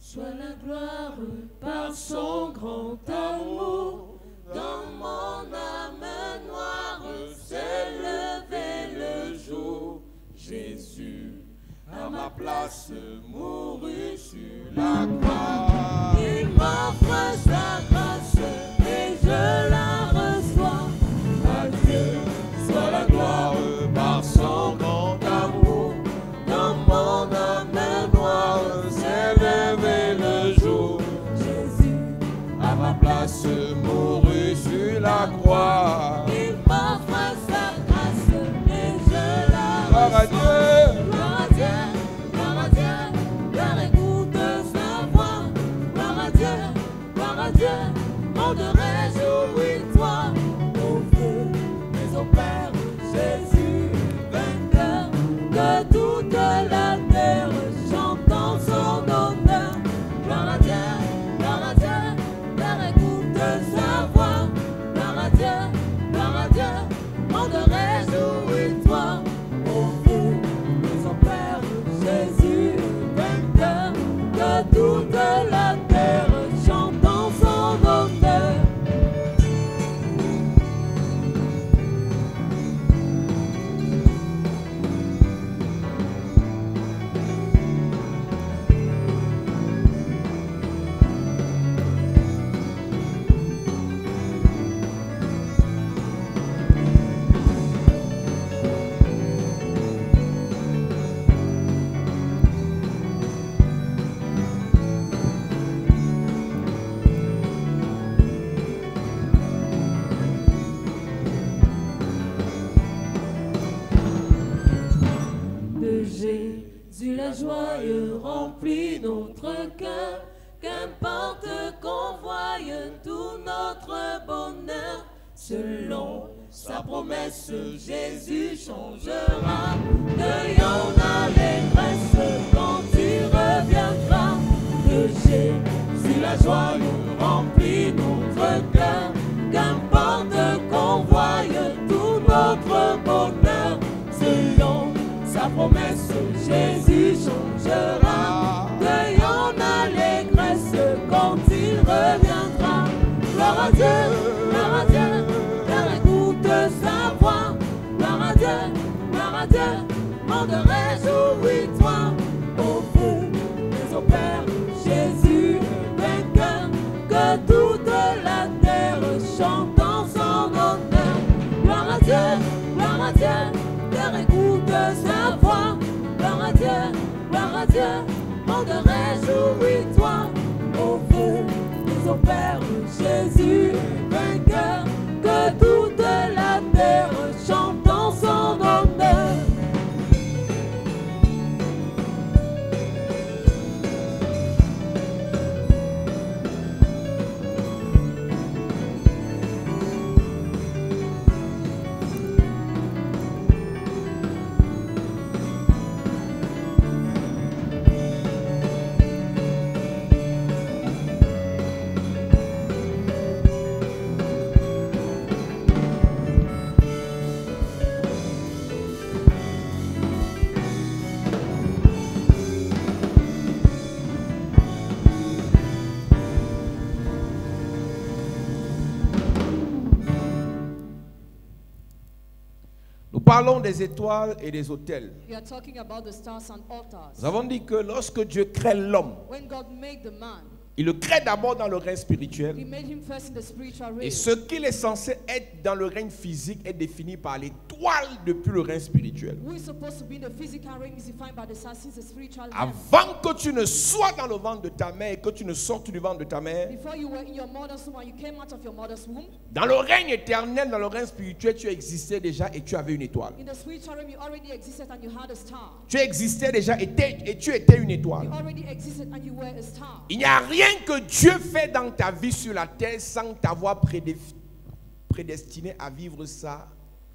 soit la gloire par son grand amour. Dans mon âme noire s'est levé le jour. Jésus, à ma place, mourut sur la croix. Il m'offre sa grâce et je la reçois. À Dieu soit la gloire par son grand amour. Dans mon âme noire s'est levé le jour. Jésus, à ma place, mourut sur la croix. Il m'offre sa grâce et je la Gloire à reçois. Dieu. Gloire à Dieu, gloire à Dieu, car écoute sa voix. Gloire à Dieu, gloire à Dieu, monde réjouis-toi. Au feu, mais au Père, Jésus, vainqueur, que toute la terre chante en son honneur. Gloire à Dieu, car écoute sa voix. Gloire à Dieu, monde réjouis-toi. Au feu, mais au Père, Jésus, vainqueur, que toute la terre chante en son honneur. De Jésus la joie remplit notre cœur, qu'importe qu'on voie tout notre bonheur. Selon sa promesse, Jésus changera. Cueillons l'allégresse quand il reviendra. De Jésus la joie remplit notre cœur, qu'importe qu'on voie tout notre bonheur. Selon sa promesse, Jésus changera. Cueillons l'allégresse quand il reviendra. Gloire à Dieu, car écoute sa voix. Gloire à Dieu, monde réjouis-toi. Au feu, mais au Père, Jésus, vainqueur, que toute la terre chante en son honneur. Gloire à Dieu, car écoute sa voix. Gloire à Dieu, monde réjouis-toi. Au feu, mais au Père, Jésus, vainqueur, que toute la terre chante en son honneur. Nous parlons des étoiles et des autels. We are talking about the stars and altars. Nous avons dit que lorsque Dieu crée l'homme, When God made the man, il le crée d'abord dans le règne He spirituel. made him first in the spiritual Et realm. ce qu'il est censé être dans le règne physique est défini par l'étoile depuis le règne spirituel. Who is supposed to be in the physical realm is defined by the sun since the spiritual realm. Avant que tu ne sois dans le ventre de ta mère et que tu ne sortes du ventre de ta mère, Before you were in your mother's womb and you came out of your mother's womb, dans le règne éternel, dans le règne spirituel, tu existais déjà et tu avais une étoile. in the spiritual realm you already existed and you had a star. Tu existais déjà et tu étais une étoile. You already existed and you were a star. Il n'y a rien que Dieu fait dans ta vie sur la terre sans t'avoir prédestiné à vivre ça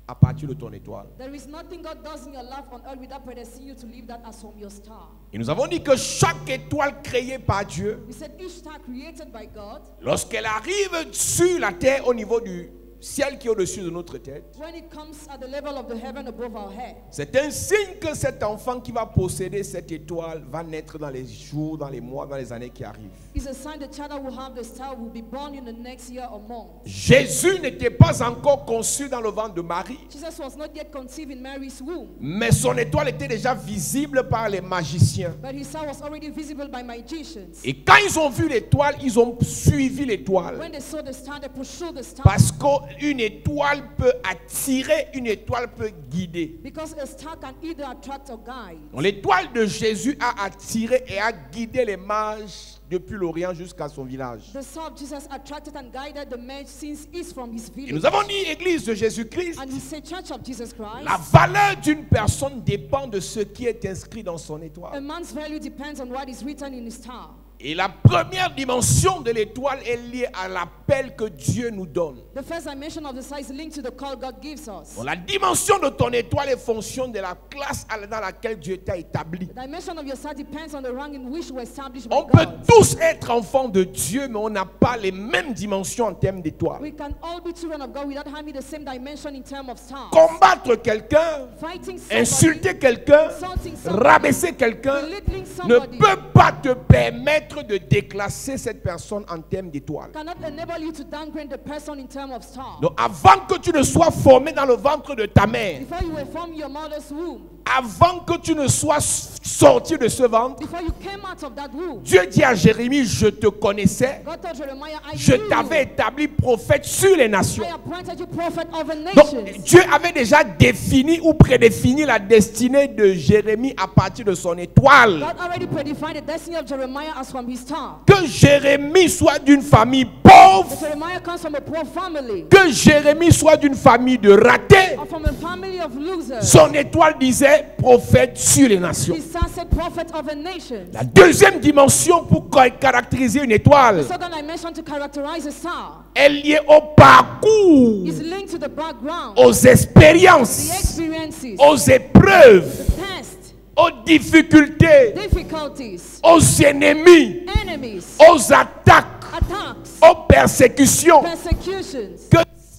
à partir de ton étoile. There is nothing God does in your life on earth without predestining you to live that as from your star. Et nous avons dit que chaque étoile créée par Dieu, We said each star created by God, lorsqu'elle arrive sur la terre au niveau du ciel qui est au-dessus de notre tête, when it comes at the level of the heaven above our head, c'est un signe que cet enfant qui va posséder cette étoile va naître dans les jours, dans les mois, dans les années qui arrivent. it's a sign the child that will have the star will be born in the next year or month. Jésus n'était pas encore conçu dans le ventre de Marie, Jesus was not yet conceived in Mary's womb, mais son étoile était déjà visible par les magiciens. but his star was already visible by magicians. Et quand ils ont vu l'étoile, ils ont suivi l'étoile. When they saw the star, they pursued the star. Parce qu'une étoile peut attirer, une étoile peut guider. Because a star can either attract or guide. L'étoile de Jésus a attiré et a guidé les mages depuis l'Orient jusqu'à son village. The star of Jesus attracted and guided the mage since east from his Et village. nous avons dit, Église de Jésus-Christ, And we say, Church of Jesus Christ, la valeur d'une personne dépend de ce qui est inscrit dans son a étoile. man's value depends on what is written in his star. Et la première dimension de l'étoile est liée à l'appel que Dieu nous donne. The first dimension of the star is linked to the call God gives us. Bon, la dimension de ton étoile est fonction de la classe dans laquelle Dieu t'a établi. The dimension of your star depends on the rank in which you were established by On peut God. tous être enfants de Dieu, mais on n'a pas les mêmes dimensions en termes d'étoiles. We can all be children of God without having the same dimension in terms of stars. Combattre quelqu'un, Fighting somebody, insulter quelqu'un, insulting somebody, rabaisser quelqu'un belittling ne somebody peut pas te permettre de déclasser cette personne en termes d'étoiles. cannot enable you to downgrade the person in terms of star. Donc avant que tu ne sois formé dans le ventre de ta mère, Before you were formed in your mother's womb, avant que tu ne sois sorti de ce ventre, before you came out of that womb, Dieu dit à Jérémie, je te connaissais, God told Jeremiah, I je knew t'avais you. établi prophète sur les nations. I appointed you prophet over Donc nations. Dieu avait déjà défini ou prédéfini la destinée de Jérémie à partir de son étoile. God already predefined the destiny of Jeremiah as from his star. Que Jérémie soit d'une famille But pauvre, Jeremiah comes from a poor family, que Jérémie soit d'une famille de ratés, or from a family of losers. son étoile disait prophète sur les nations. His son said prophet over nations. La deuxième dimension pour caractériser une étoile The second dimension to characterize a star est liée au parcours, is linked to the background, aux the expériences, experiences, aux épreuves, the tests, aux difficultés, difficulties, aux ennemis, enemies, aux attaques, attacks, aux persécutions persecutions que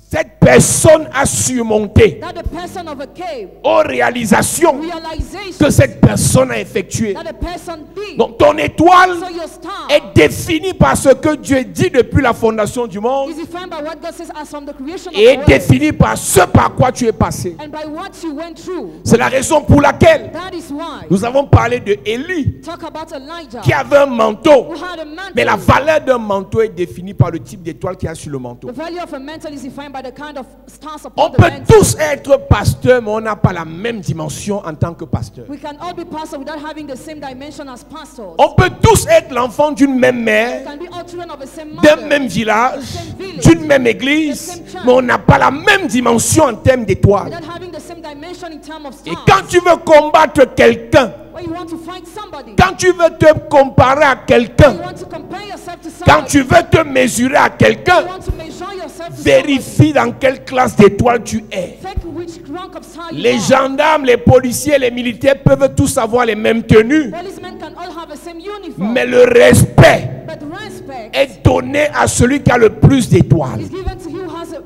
cette personne a surmonté, that the person overcame, aux réalisations realization que cette personne a effectuées. that the person did. Donc ton étoile So your star est définie par ce que Dieu dit depuis la fondation du monde is defined by what God says as from the creation of et the est world définie par ce par quoi tu es passé. and by what you went through. C'est la raison pour laquelle That is why nous avons parlé de Élie talk about Elijah qui avait un manteau. who had a mantle. Mais la valeur d'un manteau est définie par le type d'étoile qu'il y a sur le manteau. The value of a mantle is defined by the kind of stars On upon the peut mantle. tous être pasteurs, mais on n'a pas la même dimension en tant que pasteur. We can all be pastors without having the same dimension as pastors. On peut tous être l'enfant d'une même We mère, can be all children of the same d'un mother, même village, same village, d'une même église, mais on n'a pas la même dimension en termes d'étoiles. without having the same dimension in terms of Et stars. quand tu veux combattre quelqu'un, When you want to fight somebody, quand tu veux te comparer à you quelqu'un, want to compare yourself to quand somebody, tu veux te mesurer à you quelqu'un, want to measure yourself to somebody, vérifie dans quelle classe d'étoile tu es. check which rank of star you Les are. gendarmes, les policiers, les militaires peuvent tous avoir les mêmes tenues, Policemen can all have the same uniform, mais le respect but respect est donné à celui qui a le plus d'étoiles. is given to you who has the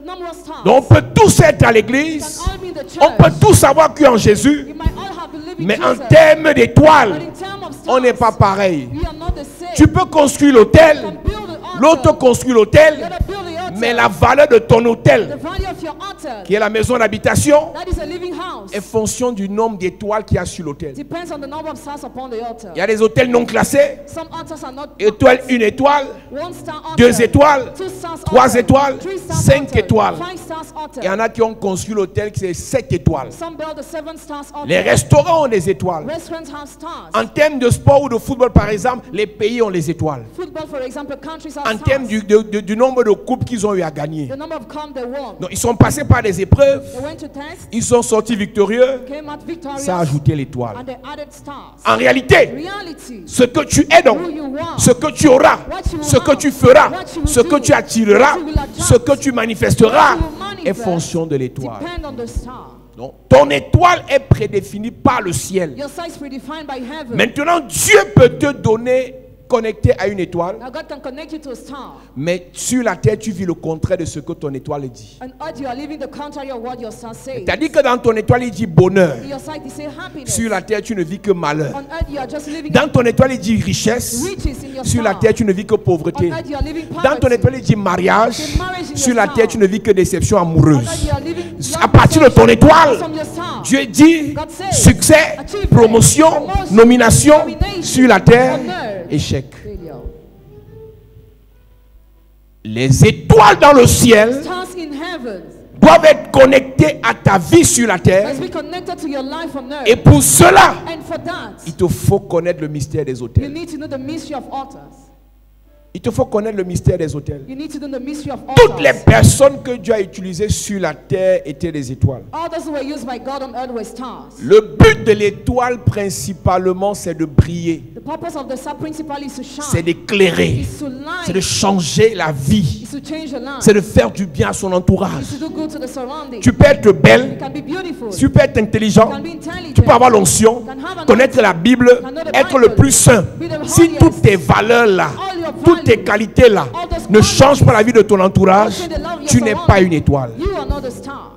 number of stars. Donc on peut tous être à We l'église, can all be in the on peut church. tous savoir qui est en Jésus, You might all have believed in mais en Jesus, termes but d'étoiles, in terms of on n'est pas stars, pareil. we are not the same. Tu peux construire You l'hôtel, can build the altar, l'autre construit l'hôtel, the other build the altar, mais la valeur de ton the hôtel, value of your altar, qui est la maison d'habitation, that is a living house, est fonction du nombre d'étoiles qu'il y a sur l'hôtel. depends on the number of stars upon the altar. Il y a des hôtels non classés, Some altars are not étoile, une étoile, one star altar, 2 étoiles, 2 stars 3 altar, étoiles, 3 stars 5 altar, étoiles. 5 stars altar. Il y en a qui ont construit l'hôtel qui est 7 étoiles. Some build the 7 stars altar. Les restaurants ont des étoiles. Restaurants have stars. En termes de sport ou de football, par exemple, les pays ont les étoiles. Football, for example, countries have En stars. termes du nombre de coupes qu'ils ont eu à gagner. The number of come they won. Donc, ils sont passés par des épreuves, They went to test, ils sont sortis victorieux, came out victorious, ça a ajouté l'étoile. and they added stars. En réalité, Reality, ce que tu es donc, who you are, ce que tu auras, ce que tu feras, ce que tu attireras, ce que tu manifesteras, est fonction de l'étoile. depend on the star. Donc, ton étoile est prédéfinie par le ciel. Your star is predefined by heaven. Maintenant, Dieu peut te donner connecter à une étoile, Now God can connect you to a star. mais sur la terre, tu vis le contraire de ce que ton étoile dit. On earth you are living the contrary of what your star says. C'est-à-dire que dans ton étoile, il dit bonheur. In your sight you say happiness. Sur la terre, tu ne vis que malheur. On earth you are just living Dans ton étoile, il dit richesse. riches in your Sur la star. terre, tu ne vis que On pauvreté. earth you are living Dans ton poverty. étoile, il dit mariage. Say marriage in Sur your la star. terre, tu ne vis que déception On amoureuse. earth you are living À partir de ton étoile, from your star. Dieu dit God says, succès, achievement, promotion, promotion, nomination. nomination, Sur la terre, honneur. échec. Failure. Les étoiles dans le ciel Stars in heaven doivent être connectées à ta vie sur la terre. must be connected to your life on earth. Et pour cela, And for that, il te faut connaître le mystère des you hôtels. need to know the mystery of altars. Il te faut connaître le mystère des hôtels. You need to know the mystery of Toutes les altars. personnes que Dieu a utilisées sur la terre étaient des étoiles. All those who were used by God on earth were stars. Le but de l'étoile principalement, c'est de briller, The purpose of the star principally is to shine. c'est d'éclairer, Is to c'est de light. changer la vie, Is to change the life. c'est de faire du bien à son Is entourage. to do good to the surroundings. Tu peux être You belle, can be beautiful. tu peux être intelligent, You can be intelligent. tu peux avoir l'onction, connaître la Bible, être le plus saint. Si toutes tes valeurs-là, toutes tes qualités-là ne changent pas la vie de ton entourage, tu n'es pas une étoile. You are not a star.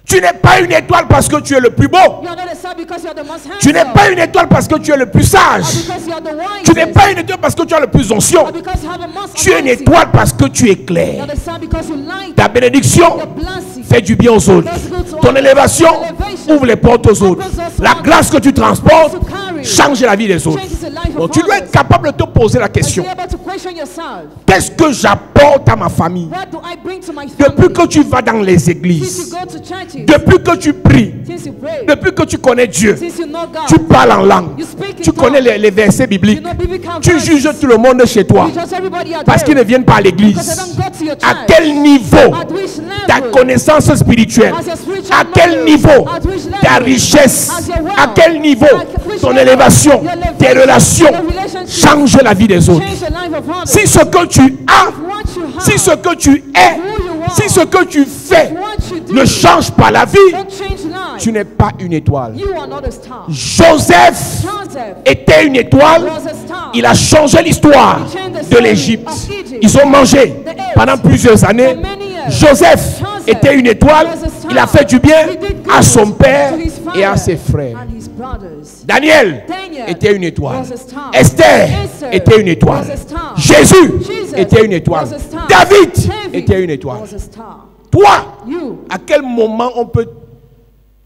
Tu n'es pas une étoile parce que tu es le plus beau. You are not a star because you are the most handsome. Tu n'es pas une étoile parce que tu es le plus Or sage. because you are the wisest. Tu n'es pas une étoile parce que tu as le plus onction. Or because you have the most Tu es une anointing. étoile parce que tu You éclaires. are the star because you light. Ta bénédiction Your blessing. fait du bien aux autres. Ton élévation ouvre les portes aux autres. La grâce que tu transportes change la vie des autres. Changes the life Donc of tu dois être others. capable de te poser la Must question. be able to question yourself. Qu'est-ce que j'apporte à ma famille? What do I bring to my Depuis family? que tu vas dans les Since you églises, go to churches, depuis que tu pries, since you pray, depuis que tu connais Dieu, since you know God, tu parles en langue, you speak in tu connais tongues, les versets you bibliques, know biblical tu verses, juges tout le monde chez toi you judge everybody at parce qu'ils ne home, viennent pas à because they l'église. don't go to your À church. quel niveau At which ta level? connaissance spirituelle? As your spiritual À quel knowledge? niveau At which level? ta richesse? As your wealth? À quel niveau At which ton level? élévation, Your elevation, tes relations your relationship changent la vie des autres? change the life of others. Si ce que tu as, What you have, si ce que tu es, who you are, si ce que tu fais what you do, ne change pas la vie, don't change life. tu n'es pas une étoile. You are not a star. Joseph Joseph était une étoile. was a star. Il a changé l'histoire de l'Égypte. Ils ont mangé pendant plusieurs années. Joseph était une étoile. Il a fait du bien à son père et à ses frères. And his brothers. Daniel Daniel était une étoile. was a star. Esther Esther était une étoile. was a star. Jésus Jesus était une étoile. was a star. David David était une étoile. was a star. Toi, You, à quel moment on peut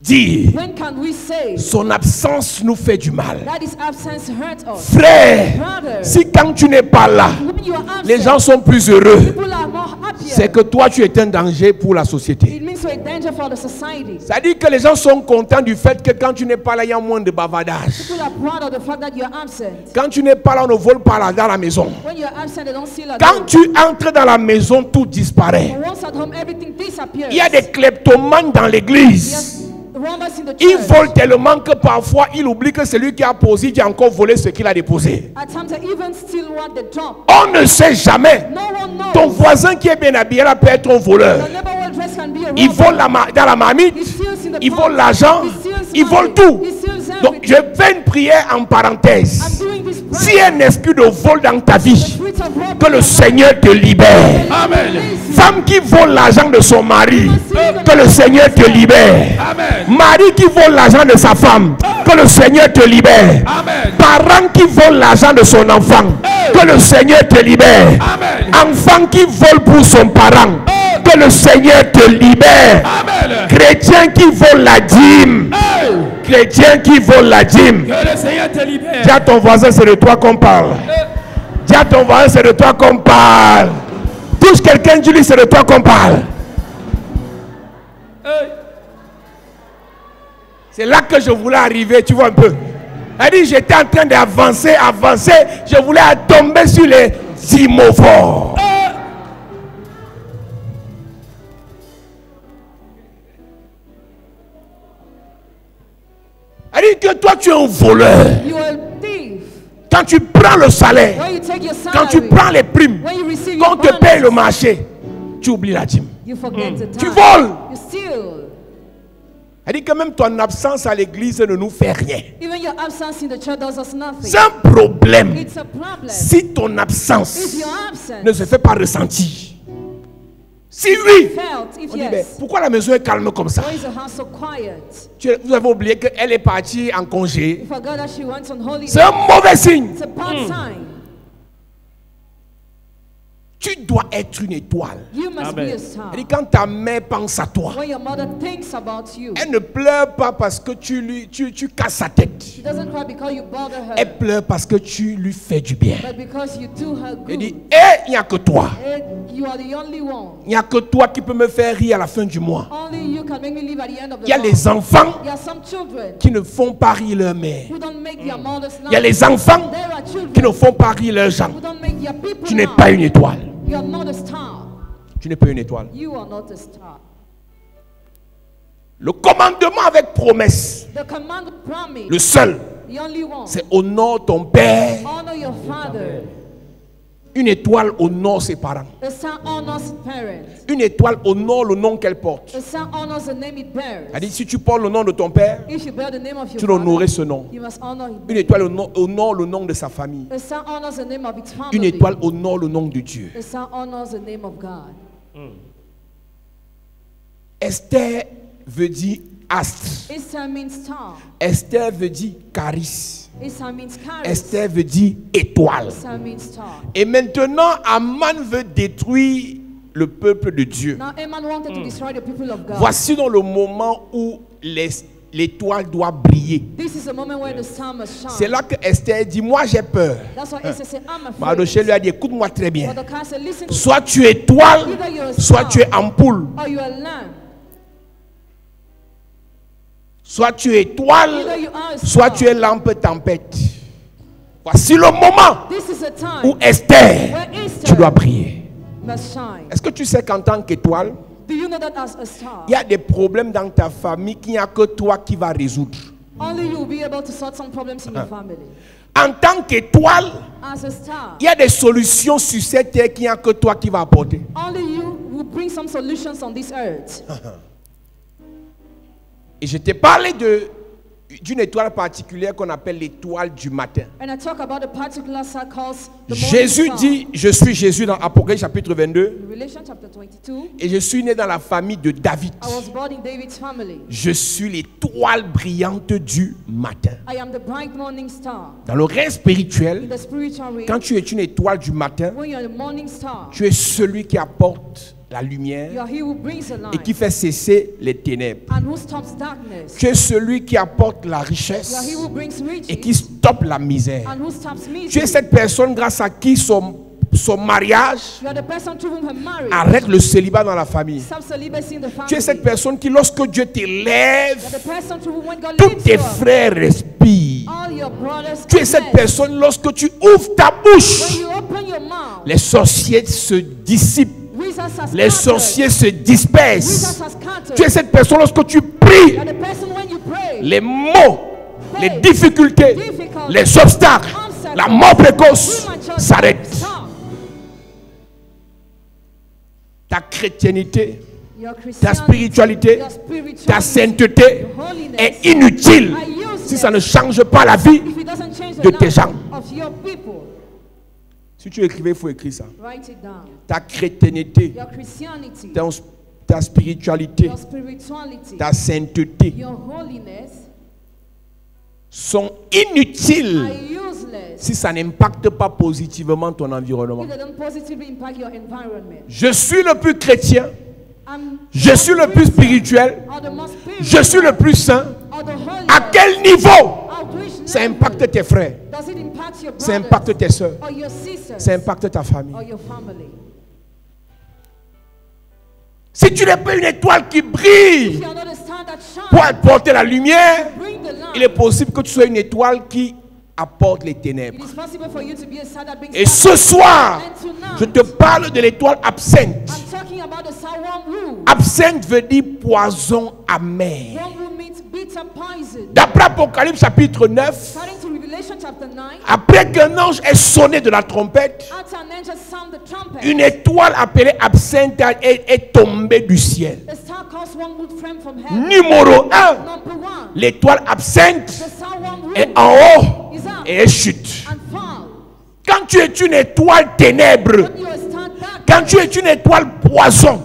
dire when can we say son absence nous fait du mal? that his absence hurt us? Frère, Brother, si quand tu n'es pas là, when you are absent, les gens sont plus heureux, people are more happier. c'est que toi tu es un danger pour la société. It means you're a danger for the society. Ça dit que les gens sont contents du fait que quand tu n'es pas là, il y a moins de bavardage. People are proud of the fact that you're absent. Quand tu n'es pas là, on ne vole pas là dans la maison. When you're absent, they don't see like Quand tu entres dans la maison, tout disparaît. once at home, everything disappears. Il y a des kleptomanes dans l'église. Yes, robbers in the Ils church. volent tellement que parfois ils oublient que celui qui a posé, il a encore volé ce qu'il a déposé. At times, they even steal what they drop. On ne sait jamais. No one knows. Ton voisin qui est bien habillé là peut être un voleur. Your neighbor well dressed can be a Il robber. vole dans la marmite, He steals in the il pot. vole l'argent, He steals il money. vole tout. He steals Donc je everything. fais une prière en I'm parenthèse. doing this prayer. Si un esprit de vol dans ta vie, Spirit of robbery que le in my Seigneur te libère. Amen. Femme qui vole l'argent de son mari, que le Seigneur te libère. Amen. Mari qui vole l'argent de sa femme, que le Seigneur te libère. Amen. Parent qui vole l'argent de son enfant, que le Seigneur te libère. Amen. Enfant qui vole pour son parent, que le Seigneur te libère. Amen. Chrétien qui vole la dîme, Hey. chrétien qui vole la dîme. Que le Seigneur te libère. Dis à ton voisin, c'est de toi qu'on parle. Dis à ton voisin, c'est de toi qu'on parle. Touche quelqu'un, dis-lui, c'est de toi qu'on parle. Hey. C'est là que je voulais arriver, tu vois un peu. Elle dit, j'étais en train d'avancer, je voulais tomber sur les dimophores. Elle dit que toi tu es un voleur. You are a thief. Quand tu prends le salaire, When you take your quand tu salary, prends les primes, when you receive quand on your te paye le bonus, marché, tu oublies la dîme. you forget the Tu time. voles. You steal. Elle dit que même ton absence à l'église ne nous fait rien. Even your absence in the church does us nothing. C'est un problème. It's a problem. Si ton absence If your absence ne se fait pas ressentir. Si oui, felt, if on dit, mais yes, pourquoi la maison est calme comme ça? why is the house so quiet? Vous avez oublié qu'elle est partie en congé. You forgot that she went on holiday. C'est un mauvais signe. It's a bad sign. Tu dois être une étoile. You must be a star. Elle dit, quand ta mère pense à toi, When your mother thinks about you, elle ne pleure pas parce que tu casses sa tête. she doesn't cry because you bother her, Elle pleure parce que tu lui fais du bien. but because you do her Elle good. dit, il n'y a que toi. You are the only one. Il n'y a que toi qui peux me faire rire à la fin du mois. Only you can make me live at the end of the Il y a month. les enfants There are some children qui ne font pas rire leur mère. who don't make their mothers laugh. Il y a les enfants There are children qui ne font pas rire leurs gens. who don't make their people Tu n'es laugh. pas une étoile. You are not a star. Tu n'es pas une étoile. You are not a star. Le commandement avec promesse, The command of promise, le seul, the only one. c'est honore ton père. Honor your father. Une étoile honore ses parents. The star honors his parents. Une étoile honore le nom qu'elle porte. The star honors the name it bears. Elle dit, si tu portes le nom de ton père, If you bear the name of your tu dois honorer father, ce nom. you must honor him. Une étoile honore le nom de sa famille. The star honors the name of its family. Une étoile honore le nom de Dieu. The star honors the name of God. Esther veut dire astre. Esther means star. Esther veut dire charis. Esther means charis. Esther veut dire étoile. Esther means star. Et maintenant, Aman veut détruire le peuple de Dieu. Now Haman wanted to destroy the people of God. Voici dans le moment où l'étoile doit briller. This is the moment where the star must shine. C'est là que Esther dit, moi j'ai peur. That's why Esther said, I'm afraid. Mardochée lui a dit, écoute-moi très bien. Mordecai said, listen to Soit tu es étoile, either you're a soit star tu es ampoule. or you're a lamp. Soit tu es étoile, Either you are a soit star. tu es lampe tempête. Voici le moment This is a time où Esther, where Esther tu dois briller. must shine. Est-ce que tu sais qu'en tant qu'étoile, Do you know that as a star, il y a des problèmes dans ta famille qu'il n'y a que toi qui vas résoudre? only you will be able to sort some problems in your family? En tant qu'étoile, As a star, il y a des solutions sur cette terre qu'il n'y a que toi qui vas apporter. only you will bring some solutions on this earth. Et je t'ai parlé d'une étoile particulière qu'on appelle l'étoile du matin. And I talk about a particular star called the morning Jésus star. dit, je suis Jésus dans Apocalypse chapitre 22, Revelation chapter 22. et je suis né dans la famille de David. I was born in David's family. Je suis l'étoile brillante du matin. I am the bright morning star. Dans le règne In spirituel, the spiritual realm, quand tu es une étoile du matin, when you are the morning star, tu es celui qui apporte la you lumière are he who brings the light et qui fait cesser les ténèbres. and who stops darkness. Tu es celui qui apporte la You are he richesse who brings et qui riches stoppe la misère. and who stops Tu es misery. cette personne grâce à qui son mariage You are the person through whom her marriage arrête le célibat dans la famille. stops celibacy in the family. Tu es cette personne qui, lorsque Dieu You are t'élève, the person through whom when God tous lifts tes you up, frères respirent. all your brothers Tu es are cette blessed. personne, lorsque tu ouvres ta bouche, When you open your mouth, les sorciers se dissipent, wizards are les scattered. sorciers se dispersent. Wizards are scattered. Tu es cette personne, lorsque tu You pries, are the person when you pray. les maux, les difficultés, les obstacles, la mort précoce s'arrêtent. Stop. Ta chrétienté, Your ta Christianity, spiritualité, your spirituality, ta sainteté your holiness est inutile are useless si ça ne change pas la vie. if it doesn't change the de tes life gens. of your people. Si tu écrivais, il faut écrire ça. Write it down. Ta chrétienté, Your Christianity, ta spiritualité, your spirituality, ta sainteté your holiness sont inutiles are useless si ça n'impacte pas positivement ton environnement. if they don't positively impact your environment. Je suis le plus chrétien, I'm je suis le plus spirituel, or the most spiritual, je suis le plus saint. or the holiest. À quel niveau At which ça level impacte tes frères, does it impact your ça brothers impacte tes soeurs, or your sisters ça impacte ta famille. or your family? Si tu n'es pas une étoile qui If brille you are not a star that pour shines, apporter la lumière, bring the light. il est possible que tu sois une étoile qui apporte les It ténèbres. is possible for you to be a star that brings Et light. ce soir, And tonight, je te parle de l'étoile absinthe. I'm talking about the sour root. Absinthe veut dire poison amer. One root means bitter poison. D'après Apocalypse chapitre 9, According to Revelation chapter 9, après qu'un ange ait sonné de la trompette, after an angel sound the trumpet, une étoile appelée absinthe est tombée du ciel. a star called Numéro 1, l'étoile absente est en haut et elle chute. Quand tu es une étoile ténèbre, quand tu es une étoile poison,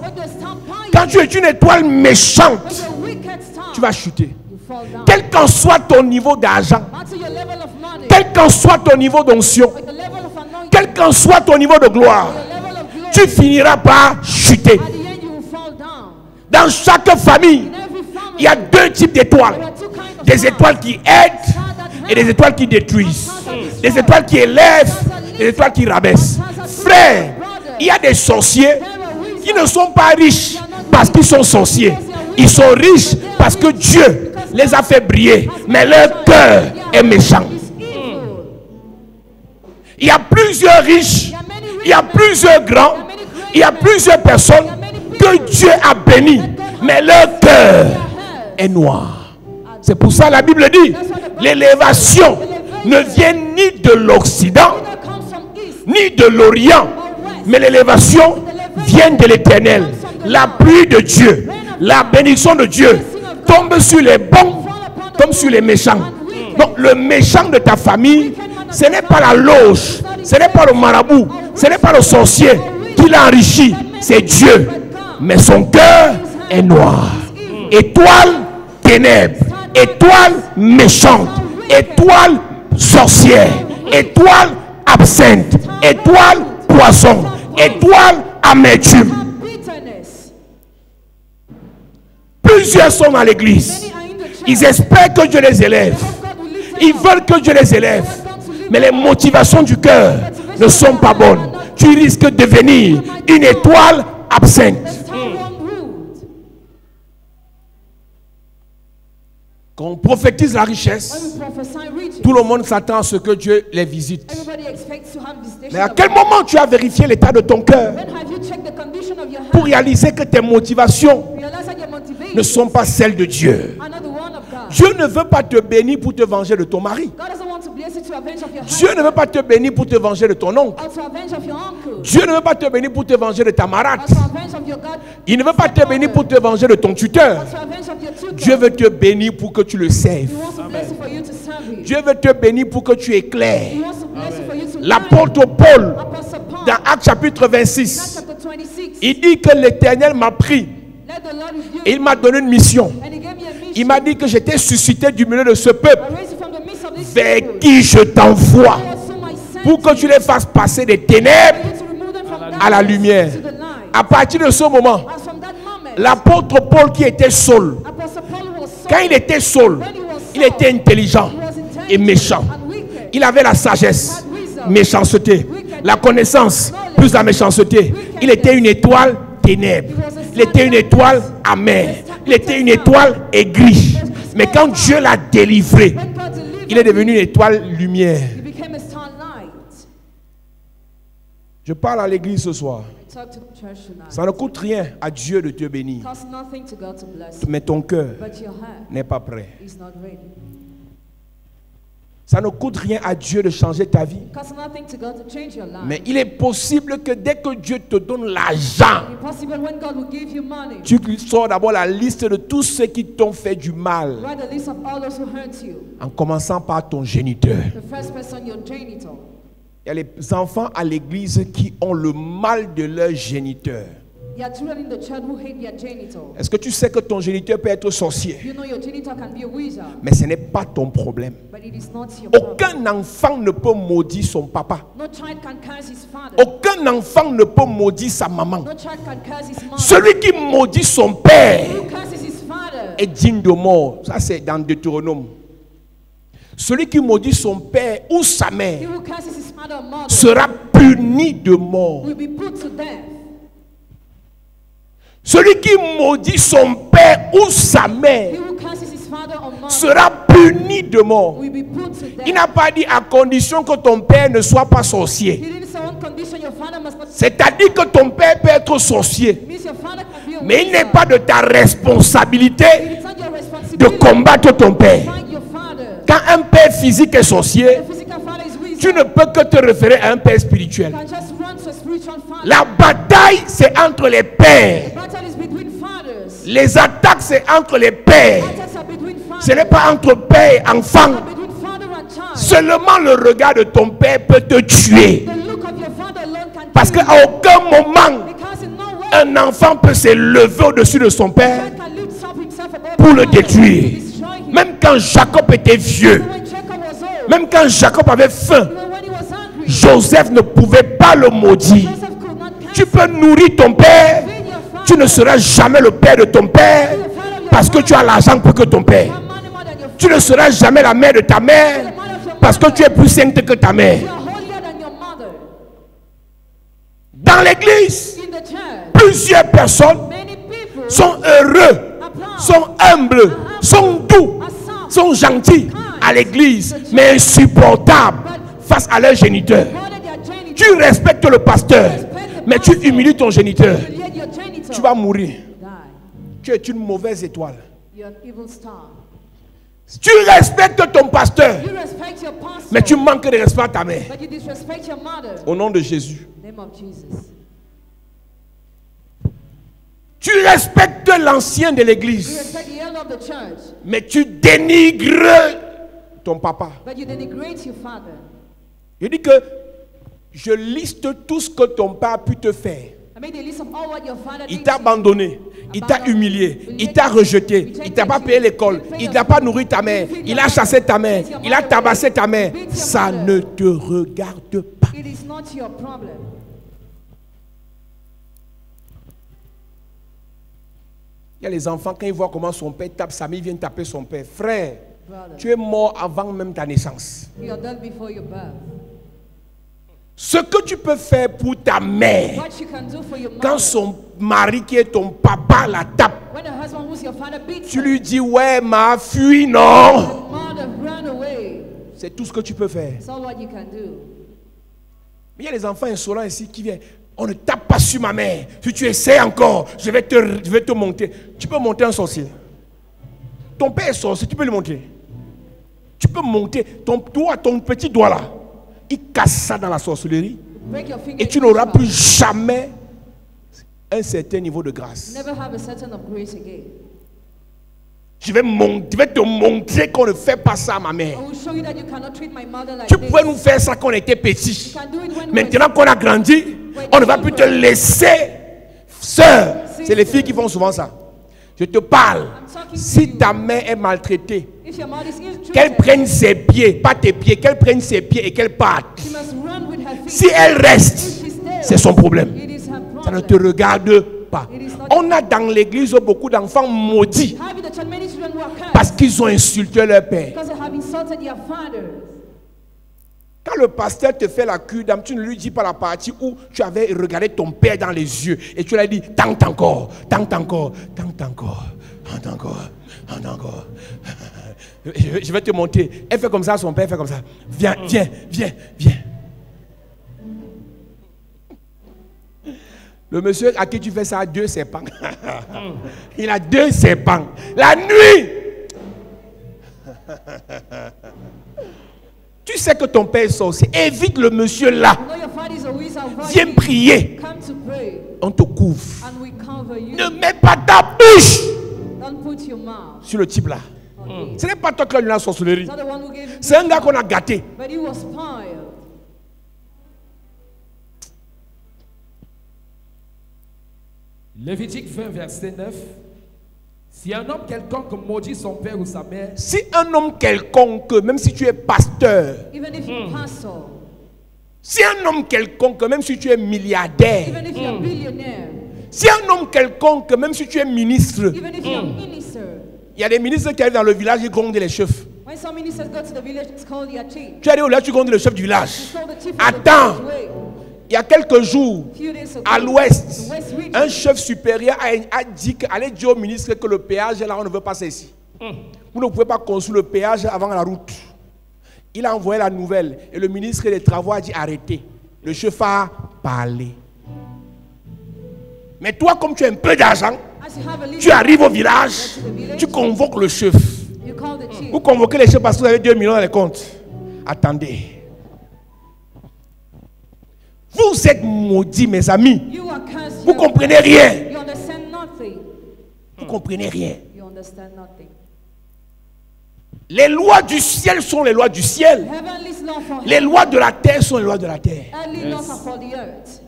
quand tu es une étoile méchante, tu vas chuter. Quel qu'en soit ton niveau d'argent, quel qu'en soit ton niveau d'onction, quel qu'en soit ton niveau de gloire, tu finiras par chuter. Dans chaque famille, il y a deux types d'étoiles. Des étoiles qui aident et des étoiles qui détruisent. Des étoiles qui élèvent et des étoiles qui rabaissent. Frère, il y a des sorciers qui ne sont pas riches parce qu'ils sont sorciers. Ils sont riches parce que Dieu les a fait briller. Mais leur cœur est méchant. Il y a plusieurs riches, il y a plusieurs grands, il y a plusieurs personnes que Dieu a bénis, mais leur cœur est noir. C'est pour ça que la Bible dit, l'élévation ne vient ni de l'Occident, ni de l'Orient, mais l'élévation vient de l'Éternel. La pluie de Dieu, la bénédiction de Dieu tombe sur les bons comme sur les méchants. Donc le méchant de ta famille, ce n'est pas la loge, ce n'est pas le marabout, ce n'est pas le sorcier qui l'a enrichi, c'est Dieu. Mais son cœur est noir. Étoile ténèbres, étoile méchante, étoile sorcière, étoile absente, étoile poisson, étoile amertume. Plusieurs sont dans l'église. Ils espèrent que Dieu les élève. Ils veulent que Dieu les élève. Mais les motivations du cœur ne sont pas bonnes. Tu risques de devenir une étoile absente. Quand on prophétise la richesse, tout le monde s'attend à ce que Dieu les visite. Mais à quel moment tu as vérifié l'état de ton cœur pour réaliser que tes motivations ne sont pas celles de Dieu? Dieu ne veut pas te bénir pour te venger de ton mari. Dieu ne veut pas te bénir pour te venger de ton oncle. Dieu ne veut pas te bénir pour te venger de ta marade. Il ne veut pas te bénir pour te venger de ton tuteur. Dieu veut te bénir pour que tu le serves. Dieu veut te bénir pour que tu éclaires. L'apôtre Paul, dans Actes chapitre 26, il dit que l'Éternel m'a pris et il m'a donné une mission. Il m'a dit que j'étais suscité du milieu de ce peuple vers qui je t'envoie pour que tu les fasses passer des ténèbres à la lumière. À partir de ce moment, l'apôtre Paul qui était Saul, quand il était Saul, il était intelligent et méchant. Il avait la sagesse, méchanceté, la connaissance plus la méchanceté. Il était une étoile ténèbres. Il était une étoile amère. Il était une étoile aigrie. Mais quand Dieu l'a délivré, il est devenu une étoile lumière. Je parle à l'église ce soir. Ça ne coûte rien à Dieu de te bénir. Mais ton cœur n'est pas prêt. Ça ne coûte rien à Dieu de changer ta vie. Mais il est possible que dès que Dieu te donne l'argent, tu sors d'abord la liste de tous ceux qui t'ont fait du mal. En commençant par ton géniteur. Il y a les enfants à l'église qui ont le mal de leur géniteur. Est-ce que tu sais que ton géniteur peut être sorcier? Mais ce n'est pas ton problème. Aucun enfant ne peut maudire son papa. Aucun enfant ne peut maudire sa maman. Celui qui maudit son père est digne de mort. Ça c'est dans Deutéronome. Celui qui maudit son père ou sa mère sera puni de mort. Celui qui maudit son père ou sa mère sera puni de mort. Il n'a pas dit à condition que ton père ne soit pas sorcier. C'est-à-dire que ton père peut être sorcier. Mais il n'est pas de ta responsabilité de combattre ton père. Quand un père physique est sorcier, tu ne peux que te référer à un père spirituel. La bataille, c'est entre les pères. Les attaques, c'est entre les pères. Ce n'est pas entre père et enfant. Seulement le regard de ton père peut te tuer. Parce qu'à aucun moment, un enfant peut s'élever au-dessus de son père pour le détruire. Même quand Jacob était vieux, même quand Jacob avait faim, Joseph ne pouvait pas le maudire. Tu peux nourrir ton père, tu ne seras jamais le père de ton père parce que tu as l'argent plus que ton père. Tu ne seras jamais la mère de ta mère parce que tu es plus sainte que ta mère. Dans l'église, plusieurs personnes sont heureux, sont humbles, sont doux, sont gentils à l'église, mais insupportables face à leur géniteur. Tu respectes le pasteur, mais tu humilies ton géniteur. Tu vas mourir. Tu es une mauvaise étoile. Tu respectes ton pasteur, mais tu manques de respect à ta mère. Au nom de Jésus. Tu respectes l'ancien de l'église, mais tu dénigres ton papa. Je dis que je liste tout ce que ton père a pu te faire. Il t'a abandonné, il t'a humilié, il t'a rejeté, il t'a pas payé l'école, il t'a pas nourri ta mère, il a chassé ta mère, il a tabassé ta mère. Ça ne te regarde pas. Il y a les enfants, quand ils voient comment son père tape sa mère, ils viennent taper son père. Frère, tu es mort avant même ta naissance. Ce que tu peux faire pour ta mère, quand son mari qui est ton papa la tape, tu lui dis, ouais, ma fui, non. C'est tout ce que tu peux faire. Mais il y a les enfants insolents ici qui viennent. On ne tape pas sur ma mère. Si tu essaies encore, je vais te monter. Tu peux monter un sorcier. Ton père est sorcier, tu peux le monter. Tu peux monter ton petit doigt là. Il casse ça dans la sorcellerie. Et tu n'auras plus jamais un certain niveau de grâce. Je vais te montrer qu'on ne fait pas ça à ma mère. Tu pouvais nous faire ça quand on était petit. Maintenant qu'on a grandi, on ne va plus te laisser. Sœur, c'est les filles qui font souvent ça. Je te parle. Si ta mère est maltraitée, qu'elle prenne ses pieds, pas tes pieds, qu'elle prenne ses pieds et qu'elle parte. Si elle reste, c'est son problème. Ça ne te regarde pas. On a dans l'église beaucoup d'enfants maudits parce qu'ils ont insulté leur père. Quand le pasteur te fait la cure d'âme, tu ne lui dis pas la partie où tu avais regardé ton père dans les yeux et tu lui as dit tente encore, tente encore, tente encore, tente encore, tente encore. Je vais te montrer. Elle fait comme ça, son père fait comme ça. Viens, viens, viens, viens. Le monsieur à qui tu fais ça a 2 serpents. Il a 2 serpents. La nuit. Tu sais que ton père est sorcier. Évite le monsieur là. Viens prier. On te couvre. Ne mets pas ta bouche sur le type là. Ce n'est pas toi qui as eu la sorcellerie. C'est un gars qu'on a gâté. Lévitique 20, verset 9. Si un homme quelconque maudit son père ou sa mère, si un homme quelconque, même si tu es pasteur, si un homme quelconque, même si tu es milliardaire, si un homme quelconque, même si tu es ministre, il y a des ministres qui arrivent dans le village et grondent les chefs. Tu arrives au village, tu grondes le chef du village. Attends. Il y a quelques jours, à l'ouest, un chef supérieur a dit allez dire au ministre que le péage là, on ne veut pas ça ici. Vous ne pouvez pas construire le péage avant la route. Il a envoyé la nouvelle et le ministre des Travaux a dit arrêtez. Le chef a parlé. Mais toi, comme tu as un peu d'argent, tu arrives au village, tu convoques le chef. Vous convoquez les chefs parce que vous avez 2 millions dans les comptes. Attendez. Vous êtes maudits, mes amis. Vous ne comprenez rien. Vous comprenez rien. You understand nothing. Les lois du ciel sont les lois du ciel. Heavenly law for Les lois de la terre sont les lois de la terre. earthly laws are for the earth.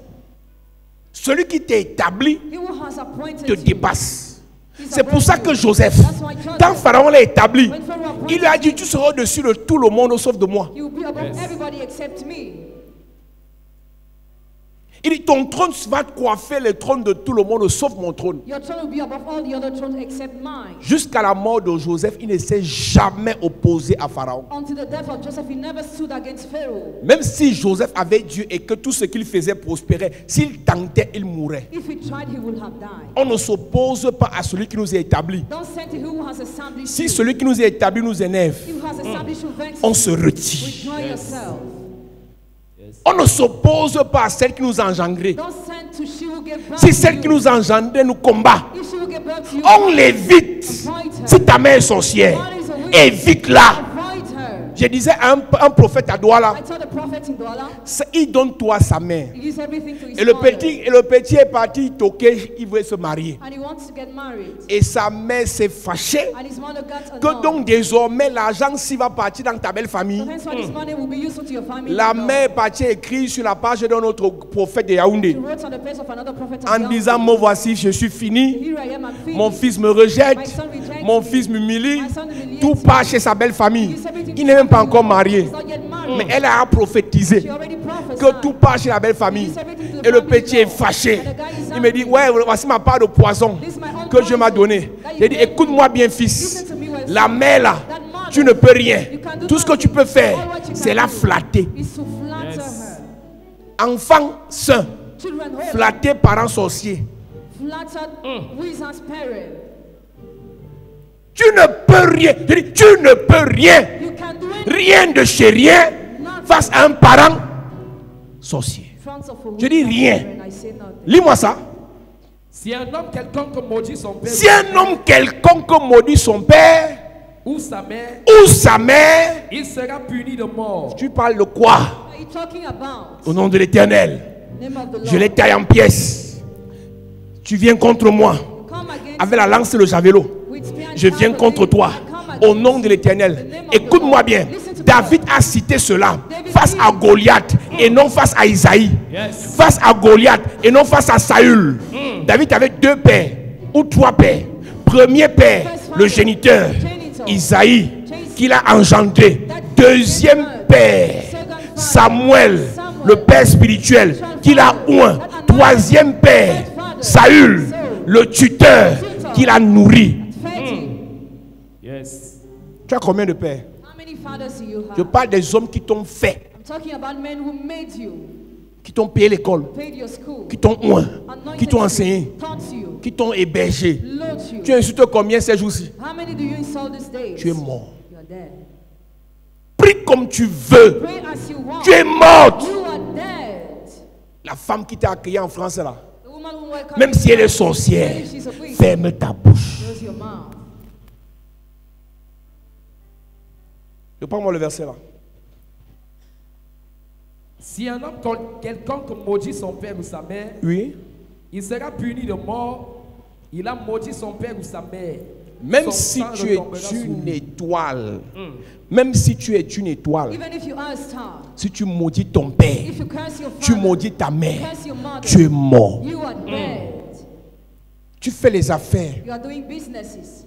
Celui qui t'a établi He who has appointed te you. dépasse. C'est pour ça que Joseph, quand Pharaon l'a établi, il lui a dit, tu seras au-dessus de tout le monde sauf de moi. You will be above everybody except me. Il dit, ton trône va coiffer le trône de tout le monde sauf mon trône. Your throne will be above all the other thrones except mine. Jusqu'à la mort de Joseph, il ne s'est jamais opposé à Pharaon. Until the death of Joseph, he never stood against Pharaoh. Même si Joseph avait Dieu et que tout ce qu'il faisait prospérait, s'il tentait, il mourrait. If he tried, he would have died. On ne s'oppose pas à celui qui nous a établis. Don't send to who has established Si you. celui qui nous a établis nous énerve, He who has established you vex on you. se retire. Withdraw yourself. On ne s'oppose pas à celle qui nous a engendrés. Don't send to she who gave birth Si to celle you. qui nous a engendrés nous combat, If she who gave birth to you, on l'évite. Si ta mère est sorcière, évite-la. avoid her. Je disais à un prophète à Douala, I told the prophet in Douala, il donne toi sa mère. he gives everything to his Et le father. petit est parti toquer, il voulait se marier. And he wants to get married. Et sa mère s'est fâchée And his mother got que annoyed. donc désormais l'argent s'il va partir dans ta belle famille. So hence why this money will be useful to your family. La No. mère est partie écrire sur la page d'un autre prophète de Yaoundé He wrote on the page of another prophet of en Yahweh, disant, me voici, je suis fini. Here I am, I'm finished. Mon fils me rejette, mon fils m'humilie, tout part chez sa belle famille. Il n'est même pas encore marié. He's not yet married. Mais elle a prophétisé She already prophesied. que tout part chez la belle famille. Et le petit est fâché. Il me dit, ouais, voici ma part de poison que Dieu m'a donné. J'ai dit, écoute-moi bien, fils. La mère là, tu ne peux rien. Tout ce que tu peux faire, c'est la flatter. Is to flatter her. Enfant saint, Children who flatter parents sorciers. flattered wizard's parent. Tu ne peux rien. Je dis, tu ne peux rien. You can do anything Rien de chez rien face à un parent sorcier. in front of a Je dis wizard's rien. parent. I say nothing. Lis-moi ça. Si un homme quelconque maudit son père Si un homme quelconque maudit son père ou sa mère, ou sa mère, il sera puni de mort. tu parles de quoi? What are you talking about? Au nom de l'Éternel, Name of the Lord. je les taille en pièces. Tu viens contre moi Come against avec la lance et le javelot. with spear and Je viens javelin. contre toi I come au against nom de l'Éternel. Écoute-moi bien. Listen to David a cité cela face à Goliath et non face à Isaïe. Yes. Face à Goliath et non face à Saül. David avait deux pères ou trois pères. Premier père, le géniteur, Isaïe, qu'il a engendré. Deuxième père, Samuel, le père spirituel, qu'il a oint. Troisième père, Saül, le tuteur, qu'il a nourri. Fed him. Yes. Tu as combien de pères? How many fathers do you Je have? parle des hommes qui t'ont fait, I'm talking about men who made you, qui t'ont payé l'école, paid your school, qui t'ont oint, anointed qui t'ont you, enseigné, taught you, qui t'ont hébergé. loaded you. Tu insultes combien ces jours-ci? How many do you insult these days? Tu es mort. You are dead. Prie comme tu veux. Pray as you want. Tu es morte. You are dead. La femme qui t'a accueilli en France là, The woman who welcomed même you, si elle est even sorcière, if she's a witch, ferme ta bouche. close your mouth. Reprends-moi le verset là. Si un homme quelconque maudit son père ou sa mère, Oui. il sera puni de mort. Il a maudit son père ou sa mère. Même Son si sang tu es retombera sur une lui. étoile, même si tu es une étoile, Even if you are a star, si tu maudis ton père, if you curse your tu father, maudis ta mère, curse your mother, tu es mort. you are dead. Tu fais les affaires. You are doing businesses.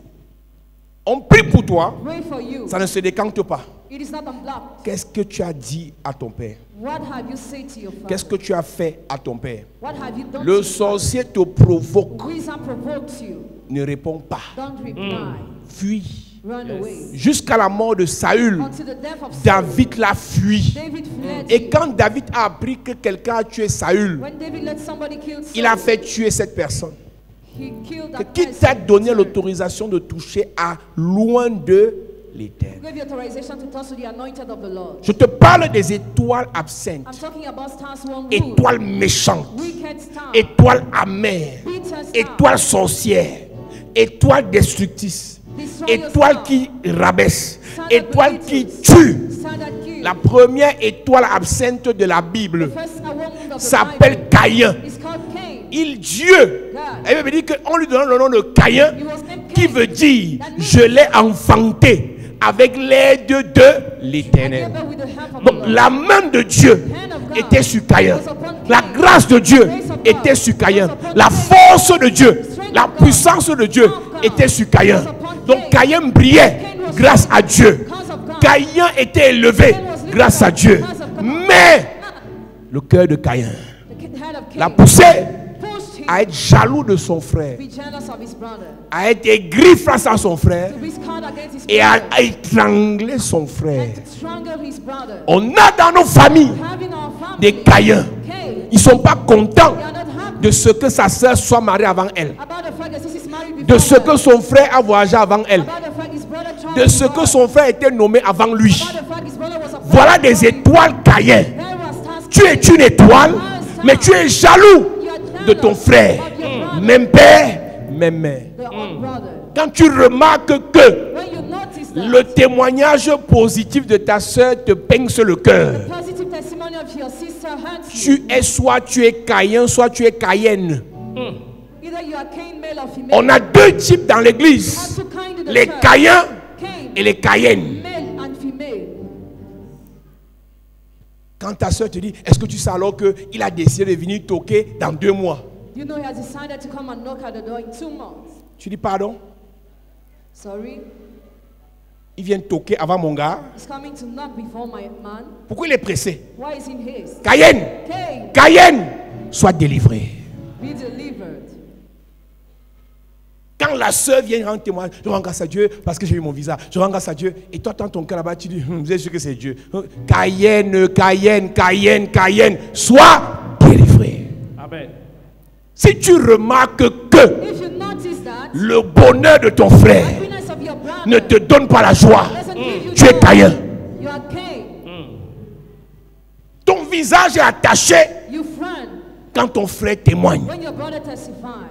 On prie pour toi, Pray for you. ça ne se décante pas. It is not unblocked. Qu'est-ce que tu as dit à ton père? What have you said to your father? Qu'est-ce que tu as fait à ton père? What have you done Le to your sorcier te provoque. father? Wizard provokes you. Ne réponds pas. Don't reply. Fuis. Run away. Jusqu'à la mort de Saül, Until the death of Saul, David l'a fui. David fled. Et quand David a appris que quelqu'un a tué Saül, When David let somebody kill Saul, il a fait tuer cette personne. he killed Que that qui person. t'a donné l'autorisation de toucher à loin de l'Éternel? Gave you authorization to touch the anointed of the Lord. Je te parle des étoiles absentes, I'm talking about stars one rule. étoiles méchantes, Wicked stars. étoiles amères, Bitter stars. étoiles sorcières, étoiles destructrices, Destroyer étoiles stars. qui rabaissent, Stars that étoiles qui belittles. tuent. Stars that kill. La première étoile absente de la Bible The first woman of the s'appelle Bible Caïn. is called Cain. Dieu, elle veut dire qu'on lui donne le nom de Caïn, qui veut dire je l'ai enfanté avec l'aide de l'Éternel. Donc la main de Dieu était sur Caïn. La grâce de Dieu était sur Caïn. La force de Dieu, la puissance de Dieu était sur Caïn. Donc Caïn brillait grâce à Dieu. Caïn était élevé grâce à Dieu. Mais le cœur de Caïn l'a poussé à être jaloux de son frère, à être aigri face à son frère et à étrangler son frère. On a dans nos familles des Caïns. Ils ne sont pas contents de ce que sa soeur soit mariée avant elle, de ce que son frère a voyagé avant elle, de ce que son frère était nommé avant lui. Voilà des étoiles Caïn. Tu es une étoile, mais tu es jaloux de ton frère. Même père, même mère. Quand tu remarques que le témoignage positif de ta soeur te pince le cœur, tu es Caïn, soit tu es Cayenne. On a deux types dans l'église, les Caïns et les Cayennes. Quand ta soeur te dit, est-ce que tu sais alors qu'il a décidé de venir toquer dans 2 mois? Tu dis pardon? Sorry. Il vient toquer avant mon gars. Pourquoi il est pressé? Cayenne, Cayenne, sois délivré. Quand la soeur vient rendre témoignage, je rends grâce à Dieu parce que j'ai eu mon visa. Je rends grâce à Dieu. Et toi, dans ton cœur là-bas, tu dis, vous êtes sûr que c'est Dieu. Cayenne, Cayenne, Cayenne, Cayenne, sois délivré. Amen. Si tu remarques que le bonheur de ton frère ne te donne pas la joie, tu es Caïn. Ton visage est attaché quand ton frère témoigne.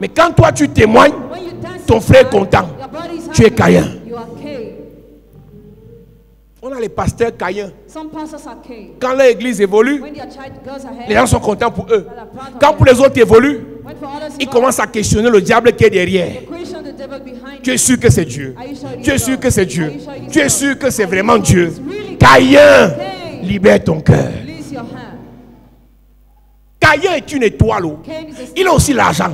Mais quand toi tu témoignes, ton frère est content. Tu es Caïn. On a les pasteurs Caïn. Quand l'église évolue, les gens sont contents pour eux. Quand pour les autres évoluent, ils commencent à questionner le diable qui est derrière. Tu es sûr que c'est Dieu? Tu es sûr que c'est Dieu? Tu es sûr que c'est vraiment Dieu? Caïn, libère ton cœur. Caïn est une étoile. Il a aussi l'argent.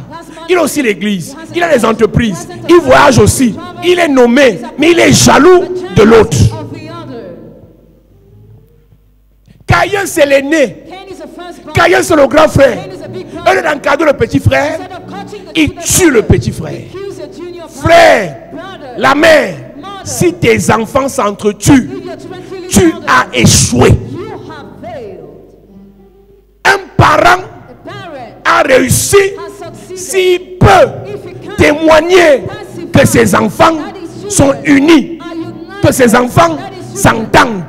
Il a aussi l'église. Il a les entreprises. Il voyage aussi. Il est nommé. Mais il est jaloux de l'autre. Caïn, c'est l'aîné. Caïn, c'est le grand frère. Au lieu d'encadrer le petit frère, il tue le petit frère. Frère, la mère, si tes enfants s'entretuent, tu as échoué. Un parent a réussi s'il peut témoigner que ses enfants sont unis, que ses enfants s'entendent.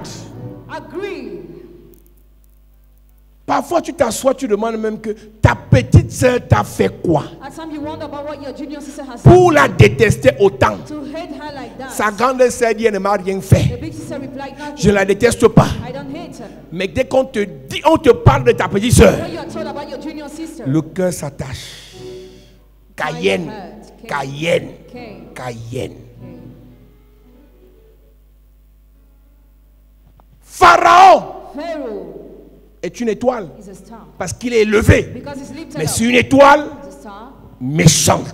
Parfois tu t'assois, tu demandes même que ta petite soeur t'a fait quoi pour la détester autant. Sa grande soeur dit, elle ne m'a rien fait. Je ne la déteste pas. Mais dès qu'on te dit, on te parle de ta petite soeur, le cœur s'attache. Cayenne, Cayenne, Cayenne. Pharaon est une étoile parce qu'il est élevé, mais c'est une étoile méchante.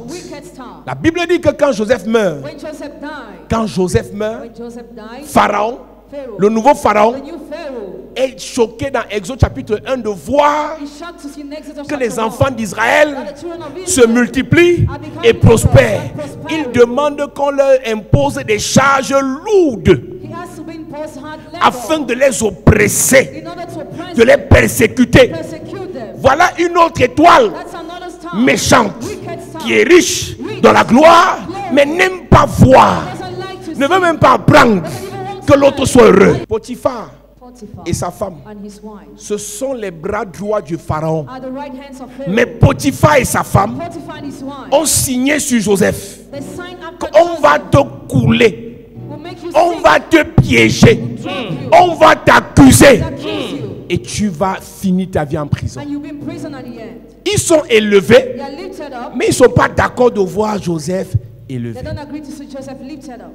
La Bible dit que quand Joseph meurt, Pharaon, le nouveau Pharaon, est choqué dans Exode chapitre 1 de voir que les enfants d'Israël se multiplient et prospèrent. Il demande qu'on leur impose des charges lourdes afin de les oppresser, de les persécuter. Voilà une autre étoile méchante qui est riche dans la gloire, mais n'aime pas voir, ne veut même pas apprendre que l'autre soit heureux. Potiphar et sa femme, ce sont les bras droits du Pharaon. Mais Potiphar et sa femme ont signé sur Joseph qu'on va te couler, on va te piéger, on va t'accuser. et tu vas finir ta vie en prison. and you'll be in prison at the end. Ils sont élevés, They are lifted up. mais ils ne sont pas d'accord de voir Joseph They élevé. don't agree to see Joseph lifted up.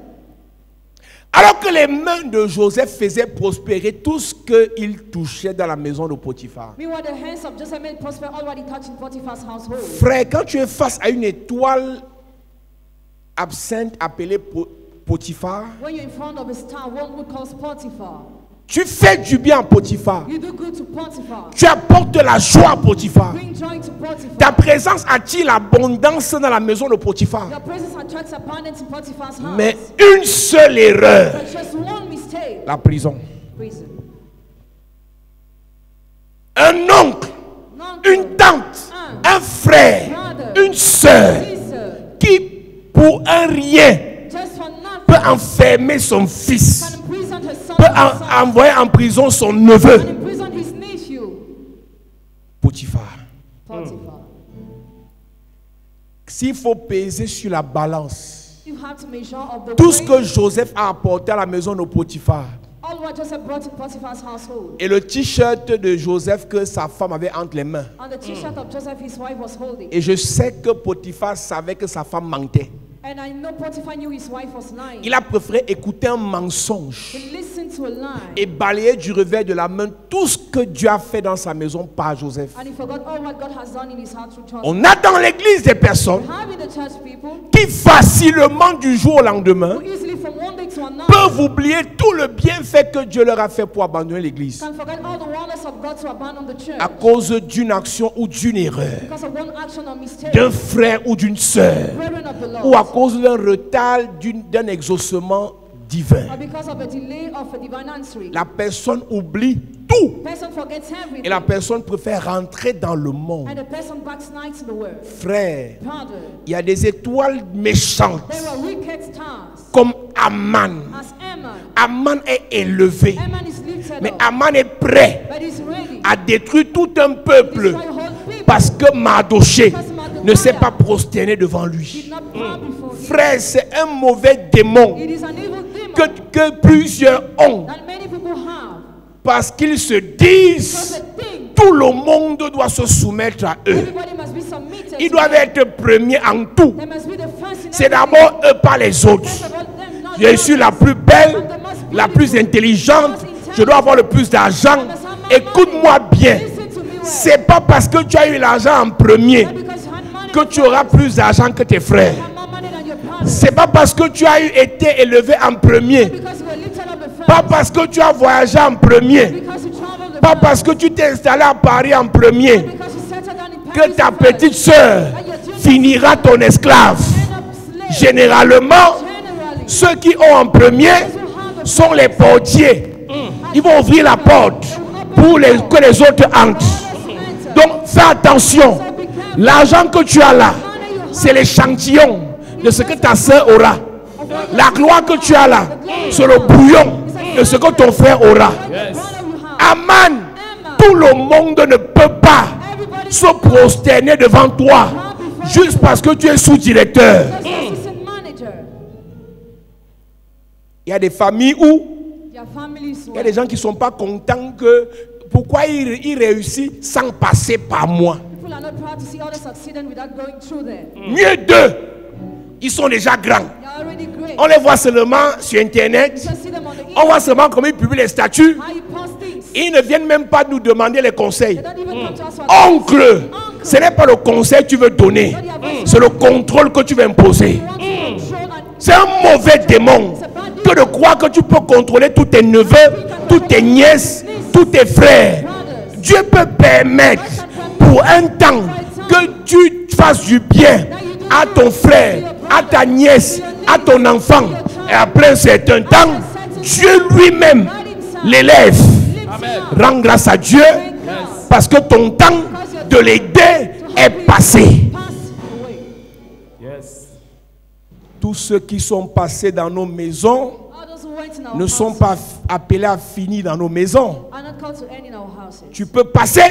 Alors que les mains de Joseph faisaient prospérer tout ce qu'il touchait dans la maison de Potiphar. Meanwhile, the hands of Joseph made prosper all what he touched in Potiphar's household. Frère, quand tu es face à une étoile absente appelée Potiphar, When you're in front of a star, one would call Potiphar. tu fais du bien à Potiphar. You do good to Potiphar. Tu apportes de la joie à Potiphar. Bring joy to Potiphar. Ta présence attire l'abondance dans la maison de Potiphar. Your presence attracts abundance in Potiphar's house. Mais une seule erreur, But just one mistake. la prison. Prison. Un oncle, une tante, un frère, une sœur Sister, qui, pour un rien, just for peut nothing, enfermer son fils, can imprison her son peut or son, envoyer en prison son neveu. and imprison his nephew. Potiphar. Potiphar. S'il faut peser sur la balance, You have to measure up the tout ce que weight, Joseph a apporté à la maison de Potiphar all what Joseph brought in Potiphar's household, et le t-shirt de Joseph que sa femme avait entre les mains. and the t-shirt of Joseph his wife was holding. Et je sais que Potiphar savait que sa femme mentait. And I know Potiphar knew his wife was lying. Il a préféré écouter un mensonge He listened to a lie. et balayer du revers de la main tout ce que Dieu a fait dans sa maison par Joseph. And he forgot all what God has done in his heart through Joseph. On a dans l'église des personnes Have in the church people qui facilement du jour au lendemain who easily from one day to another peuvent oublier tout le bienfait que Dieu leur a fait pour abandonner l'église can forget all the wonders of God to abandon the church à cause d'une action ou d'une erreur, because of one action or mistake, d'un frère ou d'une sœur, brethren of the ou à Lord, cause d'un retard d'un exaucement divin. or because of a delay of a divine answering. La personne oublie tout Person forgets et everything, la personne préfère rentrer dans le monde. and the person backslides the word. Frère, Father, il y a des étoiles méchantes there were wicked stars comme Aman. as Ammon. Aman est élevé, Ammon is lifted mais up, Aman est prêt but he's ready à détruire tout un to peuple destroy whole people parce que Mardoché ne s'est pas prosterné devant did lui. not bow before him. Frère, c'est un mauvais démon It is an evil demon que plusieurs ont that many people have parce qu'ils se because disent they think tout le monde doit se soumettre à eux. everybody must be submitted. Ils to doivent them. être premiers en tout. They must be the first in C'est everything. d'abord eux, pas les autres. First of all, them, not Je suis la others. plus belle, la plus intelligente, je dois avoir le plus d'argent. Écoute-moi bien. Listen to me well. C'est pas parce que tu as eu l'argent en premier Not because you had money que tu auras plus d'argent que tes frères. you had more money than your parents. C'est pas parce que tu as été élevé en premier, Because you were lifted up the first. pas parce que tu as voyagé en premier, Because you traveled the pas first. parce que tu t'es installé à Paris en premier, Because you settled down in que Paris ta first. petite sœur finira ton esclave. End up slave. Généralement, Generally, ceux qui ont en premier sont les portiers. Ils vont ouvrir la porte pour que les autres entrent. Donc fais attention. L'argent que tu as là, c'est l'échantillon de ce que ta soeur aura. La gloire que tu as là, c'est le bouillon de ce que ton frère aura. Aman, tout le monde ne peut pas se prosterner devant toi juste parce que tu es sous-directeur. assistant manager. Il y a des familles où Your families il y a des gens qui ne sont pas contents que pourquoi il réussit sans passer par moi. people are not proud to see others succeeding without going through them. Mieux d'eux, ils sont déjà grands. You're already great. On les voit seulement sur Internet. You just see them on the On voit seulement comment ils publient les statuts. how you post things. Ils ne viennent même pas nous demander les conseils. They don't even come to us for Oncle, ce n'est pas le conseil que tu veux donner. C'est le contrôle que tu veux imposer. C'est un mauvais démon que de croire que tu peux contrôler tous tes neveux, toutes tes nièces, tous tes frères. Dieu peut permettre pour un temps que tu fasses du bien à ton frère, à ta nièce, à ton enfant. Et après un certain temps, Dieu lui-même l'élève. Rends grâce à Dieu parce que ton temps de l'aider est passé. Tous ceux qui sont passés dans nos maisons ne sont pas appelés à finir dans nos maisons. Tu peux passer.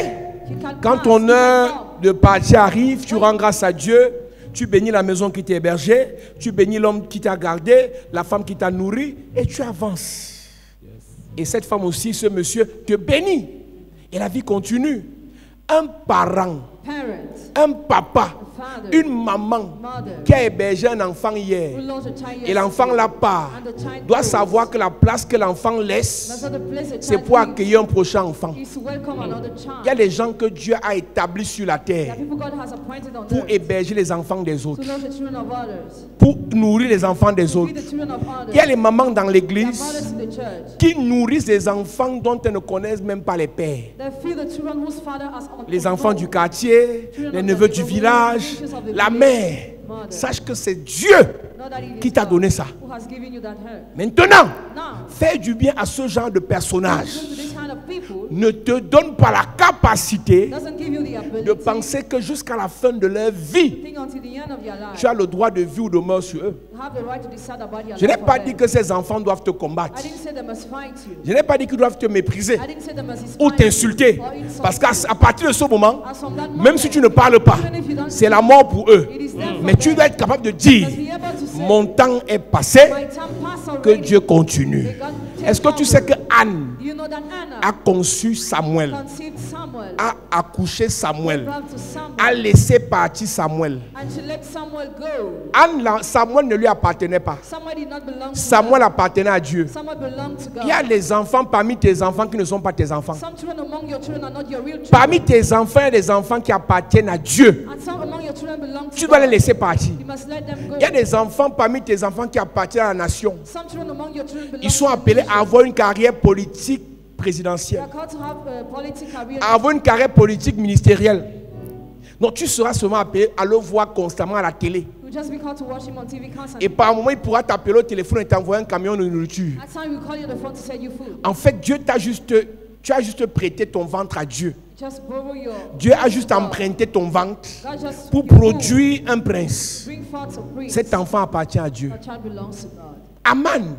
Quand ton heure de partir arrive, tu rends grâce à Dieu. Tu bénis la maison qui t'a hébergé. Tu bénis l'homme qui t'a gardé, la femme qui t'a nourri. Et tu avances. Et cette femme aussi, ce monsieur, te bénit. Et la vie continue. Un parent, un papa, une maman qui a hébergé un enfant hier et l'enfant là part, doit savoir que la place que l'enfant laisse, c'est pour accueillir un prochain enfant. Il y a des gens que Dieu a établis sur la terre pour héberger les enfants des autres, pour nourrir les enfants des autres. Il y a les mamans dans l'église qui nourrissent les enfants dont elles ne connaissent même pas les pères. Les enfants du quartier, les neveux du village, la mère. Sache que c'est Dieu qui t'a donné ça. Maintenant, faire du bien à ce genre de personnage ne te donne pas la capacité de penser que jusqu'à la fin de leur vie, tu as le droit de vie ou de mort sur eux. Je n'ai pas dit que ces enfants doivent te combattre. Je n'ai pas dit qu'ils doivent te mépriser ou t'insulter. Parce qu'à partir de ce moment, même si tu ne parles pas, c'est la mort pour eux. Mais tu dois être capable de dire, mon temps est passé, que Dieu continue. Est-ce que tu sais que Anne a conçu Samuel, a accouché Samuel, a laissé partir Samuel? Anne, Samuel ne lui appartenait pas. Samuel appartenait à Dieu. Il y a des enfants parmi tes enfants qui ne sont pas tes enfants. Parmi tes enfants, il y a des enfants qui appartiennent à Dieu. Tu dois les laisser partir. Il y a des enfants parmi tes enfants qui appartiennent à la nation. Ils sont appelés à avoir une carrière politique présidentielle, à avoir une carrière politique ministérielle. Donc tu seras seulement appelé à le voir constamment à la télé. Et par moment, il pourra t'appeler au téléphone et t'envoyer un camion de nourriture. En fait, tu as juste prêté ton ventre à Dieu. Dieu a juste emprunté ton ventre pour produire un prince. Cet enfant appartient à Dieu. Aman,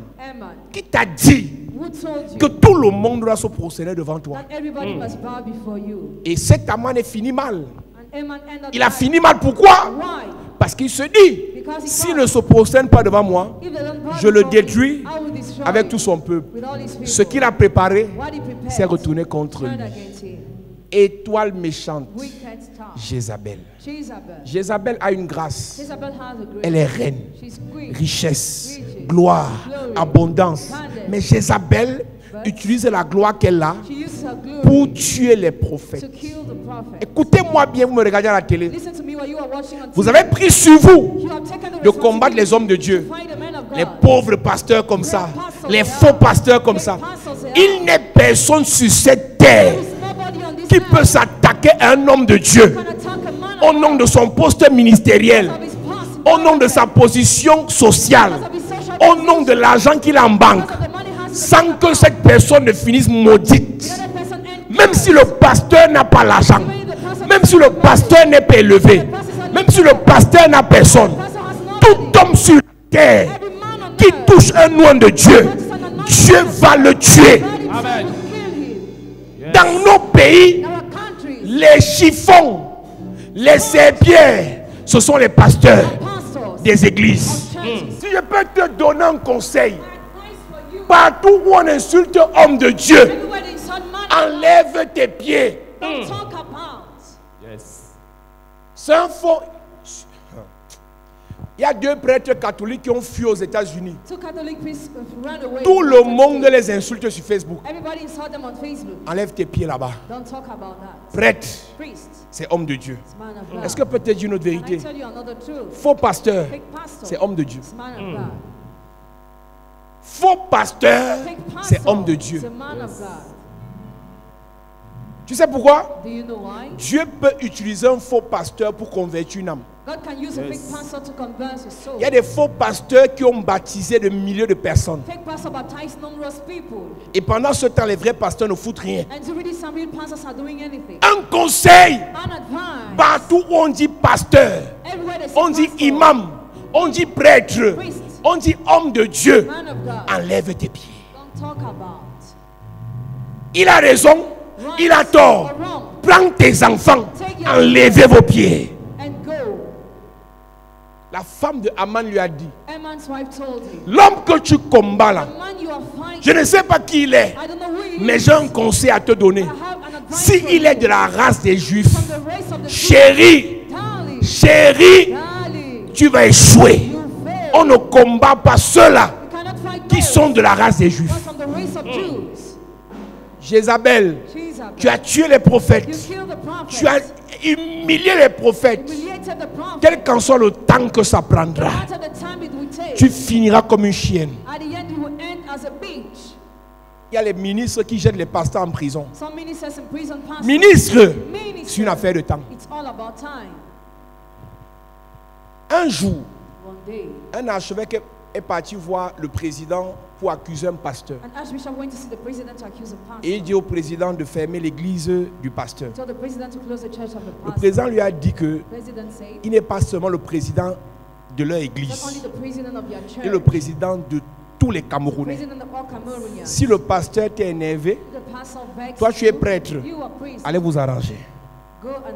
qui t'a dit que tout le monde doit se prosterner devant toi? Et cet Aman est fini mal. Il a fini mal, pourquoi? Parce qu'il se dit, s'il ne se prosterne pas devant moi, je le détruis avec tout son peuple. Ce qu'il a préparé, c'est retourné contre lui. Étoile méchante, Jézabel. Jézabel a une grâce. Elle est reine, richesse, gloire, abondance. Mais Jézabel utilise la gloire qu'elle a pour tuer les prophètes. Écoutez-moi bien, vous me regardez à la télé. Vous avez pris sur vous de combattre les hommes de Dieu, les pauvres pasteurs comme ça, les faux pasteurs comme ça. Il n'est personne sur cette terre qui peut s'attaquer à un homme de Dieu au nom de son poste ministériel, au nom de sa position sociale, au nom de l'argent qu'il a en banque, sans que cette personne ne finisse maudite. Même si le pasteur n'a pas l'argent, même si le pasteur n'est pas élevé, même si le pasteur n'a personne, tout homme sur la terre qui touche un nom de Dieu, Dieu va le tuer. Amen. Dans nos pays, les chiffons, les serpillères, ce sont les pasteurs des églises. Si je peux te donner un conseil, partout où on insulte homme de Dieu, enlève tes pieds. Yes. C'est un faux. Il y a 2 prêtres catholiques qui ont fui aux États-Unis. Tout le monde les insulte sur Facebook. Enlève tes pieds là-bas. Prêtre, c'est homme de Dieu. Est-ce que peut-être dire une autre vérité? Faux pasteur, c'est homme de Dieu. Faux pasteur, c'est homme de Dieu. Tu sais pourquoi? Dieu peut utiliser un faux pasteur pour convertir une âme. Il y a des faux pasteurs qui ont baptisé des milliers de personnes. Et pendant ce temps, les vrais pasteurs ne foutent rien. Un conseil, partout où on dit pasteur, on dit imam, on dit prêtre, on dit homme de Dieu, enlève tes pieds. Il a raison, il a tort. Prends tes enfants, enlevez vos pieds. La femme de Haman lui a dit, l'homme que tu combats là, je ne sais pas qui il est, mais j'ai un conseil à te donner. S'il est de la race des Juifs, from the race of the chérie, darling, chérie, darling, tu vas échouer. you fail. On ne combat pas ceux-là You cannot fight qui those sont de la race des who are Juifs. from the race of Jews. Jézabel, Jezebel. tu as tué les You prophètes. killed the prophets. Tu as humilié les prophètes. Humiliated the prophets. Quel qu'en soit le temps que ça No prendra, matter the time it will take. tu finiras comme une chienne. At the end, you will end as a bitch. Il y a les ministres qui jettent les pasteurs en prison. Some ministers in prison pastors. Ministre, Minister. c'est une affaire de temps. It's all about time. Un jour, One day, un archevêque est parti voir le président pour accuser un pasteur. an archbishop went to see the president to accuse a pastor. Et il dit au président de fermer l'église du pasteur. He told the president to close the church of the Le pastor. président lui a dit que The president said, il n'est pas seulement le président de leur not only église, the president of your il est le church, président de tous les Camerounais. president of all Cameroonians. Si le pasteur t'est énervé, The pastor vexed toi tu es you, prêtre, you are priest. allez vous arranger. Go and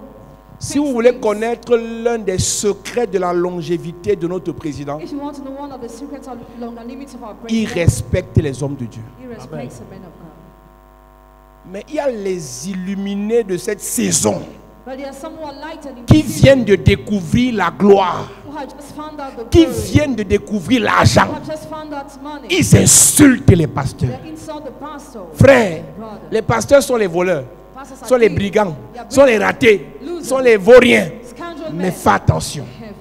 Si vous voulez connaître l'un des secrets de la longévité de notre président, if you want to know one of the secrets of longanimity of our il president, respecte les hommes de Dieu. he respects the men of God. Mais il y a les illuminés de cette saison But there are some who are lightened in qui the viennent de découvrir la gloire, who have just found out the qui glory, viennent de découvrir who l'argent. have just found out money. Ils insultent les pasteurs. They insult the pastor. Frère, Brother. les pasteurs sont les voleurs, Pastors are sont les thieves. brigands, They are sont les brigands, ratés, losers, sont les vauriens. scoundrel Mais men. fais attention. Careful.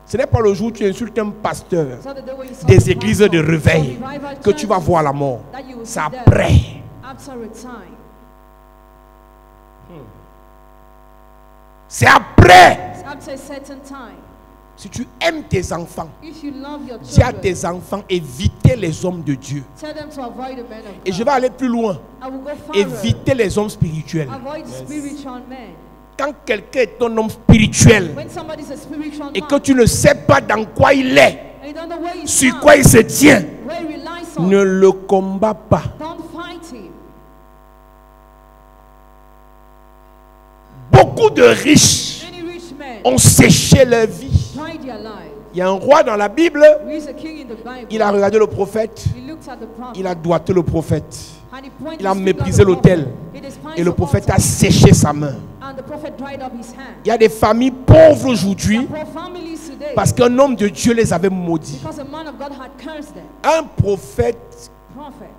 Ce n'est pas le jour où tu insultes un pasteur So that they will insult des the églises pastor, de réveil or revival que tu vas churches, voir la mort. that you will C'est see death après. after a time. C'est après. It's after a certain time. Si tu aimes tes enfants, If you love your dis à children, tes enfants, évitez les hommes de Dieu. tell them to avoid the men of Et God. je vais aller plus loin. I will go farther. Évitez les hommes spirituels. Avoid spiritual men. Quand quelqu'un est un homme spirituel When somebody is a spiritual et man, que tu ne sais pas dans quoi il est, and you don't know where he's sur from, quoi il se tient, where he relies on, ne le combat pas. don't fight him. Beaucoup de riches Many rich men ont séché leur vie. tried their life. Il y a un roi dans la Bible, There is a king in the Bible. il a regardé le prophète, He looked at the prophet. il a doigté le prophète. And he pointed Il a his finger at méprisé the l'autel. prophet. He despised Et le the prophète altar. a séché sa main. And the prophet dried up his hand. Il y a des familles pauvres aujourd'hui There are poor families today parce qu'un homme de Dieu les avait maudits. because a man of God had cursed them. Un prophète Prophet,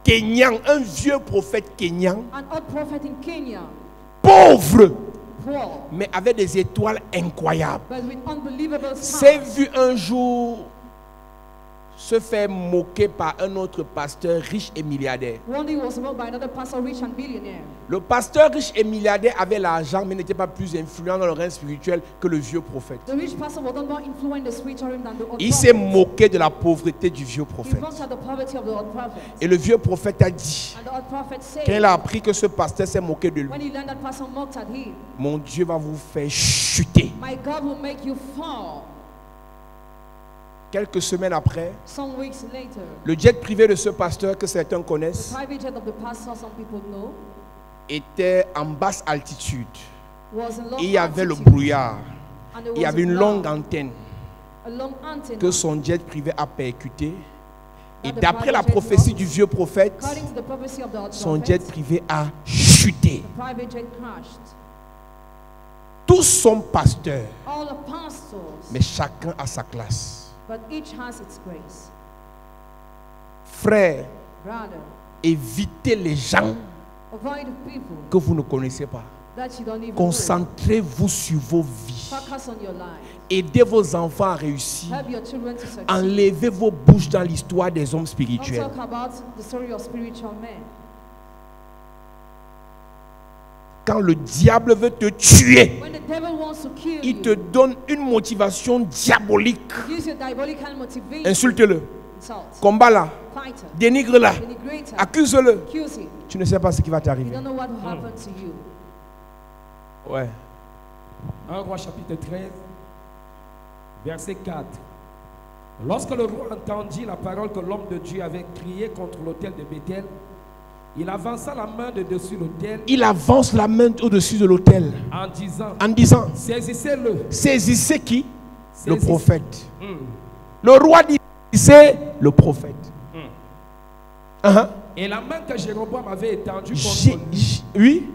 kényan, un vieux prophète kényan, an old prophet in Kenya, pauvre, poor, mais avec des étoiles incroyables, but with unbelievable s'est stars. vu un jour se faire moquer par un autre pasteur riche et milliardaire. One day he was mocked by another pastor, rich and billionaire. Le pasteur riche et milliardaire avait l'argent mais n'était pas plus influent dans le règne spirituel que le vieux prophète. The rich pastor was not more influent in the spiritual realm than the old Il s'est prophet. moqué de la pauvreté du vieux He prophète. mocked at the poverty of the old prophet. Et le vieux prophète a dit, And the old prophet quand said, il a appris que ce pasteur s'est moqué de lui, when he learned that pastor mocked at him, mon Dieu va vous faire chuter. my God will make you fall. Quelques semaines après, Some weeks later, le jet privé de ce pasteur que certains the connaissent private jet of the pastor, some people know, était en basse altitude. was in low Et il y avait le altitude. brouillard. And there Il y was avait une a longue cloud, antenne a long antenna. que son jet privé a percuté. Et That the d'après la private jet prophétie lost. du vieux prophète, According to the prophecy of the old son prophet, jet privé a chuté. the private jet crashed. Tous sont pasteurs, All the pastors, mais chacun a sa classe. but each has its grace. Frère, Brother, évitez les gens avoid people que vous ne connaissez pas. that you don't even know. Concentrez-vous sur vos vies. Focus on your life. Aidez vos enfants à réussir. Help your children to succeed. Enlevez vos bouches dans l'histoire des hommes Don't spirituels. talk about the story of spiritual men. Quand le diable veut te tuer, When the devil wants to kill il you, te donne une motivation diabolique. use your diabolical motivation. Insulte-le, Insult. combat-la, Fighter. dénigre-la, Denigrator. accuse-le. Accuse him. Tu ne sais pas ce qui va You t'arriver. don't know what will happen to you. Ouais. 1 Roi chapitre 13, verset 4. Lorsque le roi entendit la parole que l'homme de Dieu avait criée contre l'autel de Béthel, il avança la main de dessus l'autel Il avance la main au-dessus de l'autel en disant, en disant, saisissez-le. saisissez qui? Le Saisissez- prophète. Hmm. Le roi dit, c'est le prophète. Uh-huh. Et la main que Jéroboam avait étendue contre J'ai- lui oui,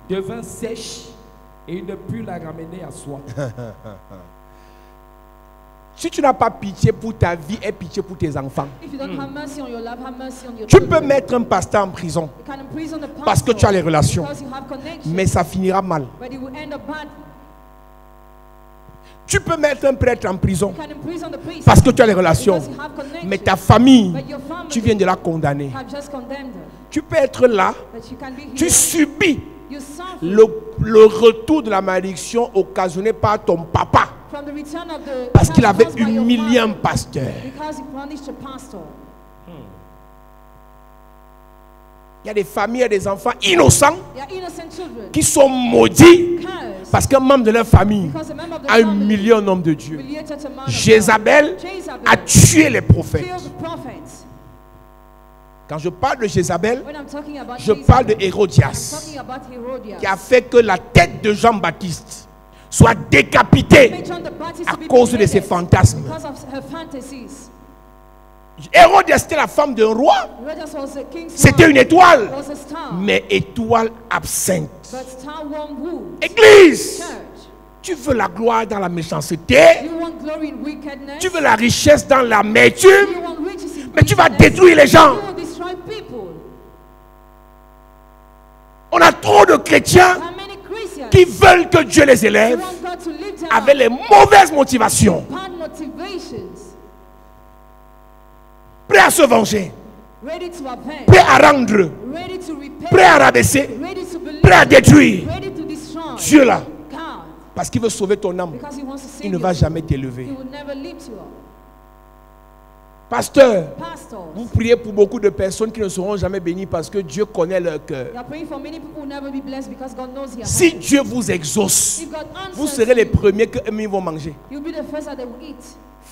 devint sèche et il ne put la ramener à soi. Si tu n'as pas pitié pour ta vie, aie pitié pour tes enfants. If you don't have mercy on your life, have mercy on your Tu children. peux mettre un pasteur en prison You can imprison the pastor parce que tu as les relations, because you have connection, mais ça finira mal. but it will end up badly. Tu peux mettre un prêtre en prison You can imprison the priest parce que tu as les relations, because you have connection, mais ta famille, but your family tu viens de la condamner. have just condemned her. Tu peux être là, But you can be tu here. subis You suffer le retour de la malédiction occasionné par ton papa from the return of the parce qu'il curse avait caused by your humilié un father pasteur. because he punished a pastor. Il y a des familles, il y a des enfants innocents They are innocent children qui sont maudits cursed parce qu'un membre de leur famille because a member of the a family humilié un homme de Dieu. related to man of Jézabel God. Jezebel a tué les prophètes. killed the prophets. Quand je parle de Jézabel, When I'm talking about je Jezebel, parle de I'm Hérodias talking about Herodias. qui a fait que la tête de Jean-Baptiste soit décapitée Made John the Baptist à to be cause de ses beheaded fantasmes. because of her fantasies. Hérodias était la femme d'un roi. Herodias was the king's C'était une wife, étoile, was a star, mais étoile absente. but star won't rule. Église, Church, tu veux la gloire dans la méchanceté, you want glory in wickedness, tu veux la richesse dans you l'amertume, want riches in mais tu vas bitterness, détruire les gens. you will destroy people. On a trop de chrétiens How many Christians qui veulent que Dieu les who élève want God to lift them avec up, les mauvaises motivations, bad motivations, prêts à se venger, ready to avenge, prêts à rendre, ready to repay, prêts à rabaisser, ready to believe, prêts à détruire. ready to destroy. Dieu là, God, parce qu'il veut sauver ton âme, because He wants to save il ne your va soul. jamais t'élever. He will never lift you up. Pasteur, Pastors, vous priez pour beaucoup de personnes qui ne seront jamais bénies parce que Dieu connaît leur cœur. you are praying for many people who will never be blessed because God knows your Si heart. Dieu vous exauce, If God vous answers serez les you, premiers que eux vont manger. you'll be the first that they will eat.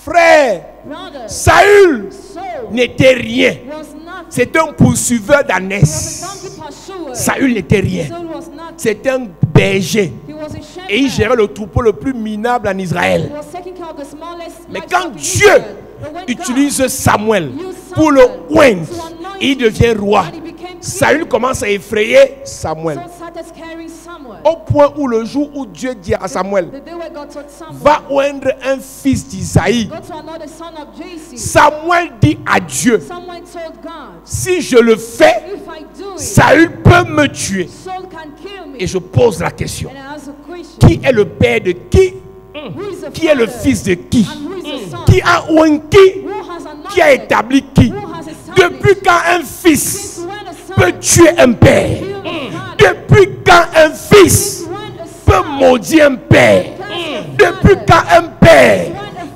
Frère, Brother, Saül Saul n'était rien. was not. C'est un poursuiveur He was a d'ânesse. donkey pursuer. Saül n'était rien. Saul was not. C'est un berger. He was a shepherd. Et il gérait le troupeau le plus minable en He Israël. was taking care of the smallest Mais livestock quand in Dieu Israel. But when utilise Samuel used pour le Samuel oindre, to anoint il him, devient roi. and he became king, Saül commence à effrayer Samuel. Saul started scaring Samuel. Au point où le jour où Dieu dit à Samuel, The day where God told Samuel, va oindre un fils d'Isaïe. go to another son of Jesse. Samuel dit à Dieu, Someone told God, si je le fais, if I do it, Saül peut me tuer. Saul can kill me. Et je pose la question, And I ask a question. qui est le père de qui? Who is the Qui est le father? fils de qui? And who is the son? Qui a oint qui? Who has anointed? Qui a établi qui? Who has established? Depuis quand un fils Since when a son peut tuer un père? killed a father? Depuis quand un fils Since when a peut son maudire un père? cursed a Depuis father? quand un père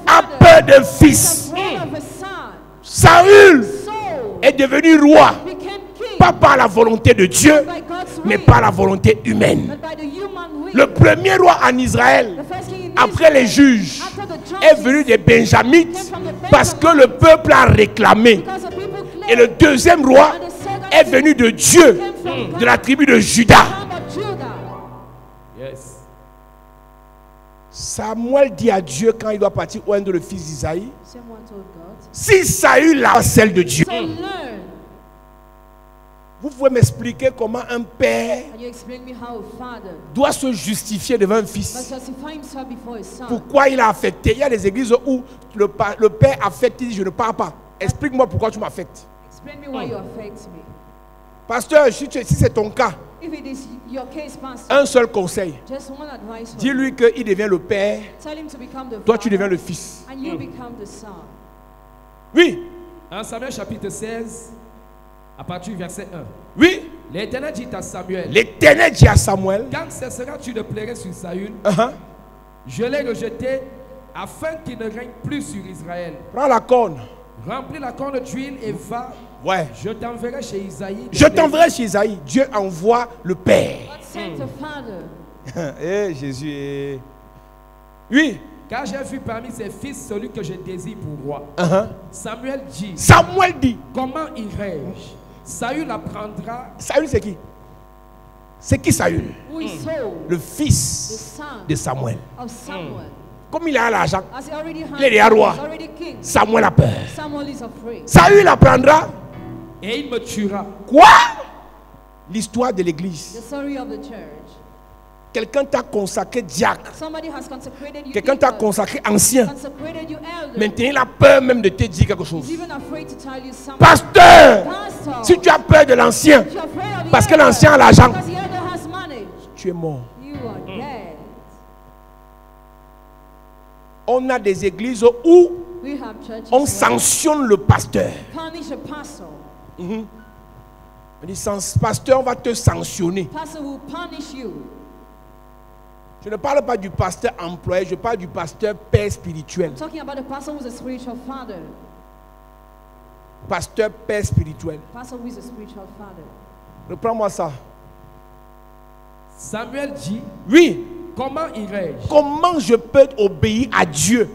a peur d'un fils? Afraid of a son. Saül Saul est devenu roi, became king pas par la volonté de Dieu, by God's mais will, par la volonté humaine. but by the human will. Le premier roi en Israël, The first king in après les Israel, juges, after the judges, est venu des Benjamites parce que le peuple a réclamé. because the people claimed, Et le deuxième roi and the second est king venu de Dieu, came from God, de la tribu de Juda. son of Judah. Yes. Samuel dit à Dieu quand il doit partir oindre le fils d'Isaïe, Someone told God, si Saül a celle de Dieu, so learn. vous pouvez m'expliquer comment un père Can you explain me how a father doit se justifier devant un must fils? justify himself before his son? Pourquoi il a affecté? Il y a des églises où le père affecte, il dit je ne pars pas. Explique-moi pourquoi tu m'affectes. Explain me why you affect me. Pasteur, si c'est ton cas, If it is your case, pastor, un seul conseil. just one advice for you. Dis-lui qu'il devient le père, Tell him to become the toi tu deviens father, le fils. and you become the son. Oui, 1 Samuel chapitre 16, à partir du verset 1. oui. L'Éternel dit à Samuel, L'Éternel dit à Samuel, quand cesseras-tu de pleurer sur Saül, uh-huh, je l'ai rejeté afin qu'il ne règne plus sur Israël. prends la corne. Remplis la corne d'huile et va, Ouais. je t'enverrai chez Isaïe. Je t'enverrai chez Isaïe. Dieu envoie le père. God sent a father. Eh, Jésus. eh. Oui. Car j'ai vu parmi ses fils celui que je désire pour roi. Uh-huh. Samuel dit, Samuel dit, comment irai-je? Saül apprendra. Saül c'est qui? C'est qui Saül? Who is Saul, Le the fils son de Samuel. of Samuel? Comme il a l'argent, As he already had, il est déjà roi. he's already king. Samuel a peur. Samuel is afraid. Saül apprendra. Et il me tuera. Quoi? l'histoire de l'église. The story of the church. Quelqu'un t'a consacré diacre. Somebody has consecrated you. Quelqu'un t'a consacré ancien. Consecrated you elder. Maintenant, il a peur même de te dire quelque chose. He's even afraid to tell you something. Pasteur, Pastor, si tu as peur de l'ancien, if you're afraid of the parce que elder, l'ancien a l'argent, because the elder has money, tu es mort. you are dead. On a des églises où We have churches on where sanctionne le pasteur. punish a pastor. On dit, pasteur, on va te sanctionner. Pastor will punish you. Je ne parle pas du pasteur employé, je parle du pasteur père spirituel. I'm talking about a pastor who is a spiritual father. Pasteur père spirituel. Pastor who is a spiritual father. Reprends-moi ça. Samuel dit, Oui. comment irai-je? Comment je peux obéir à Dieu?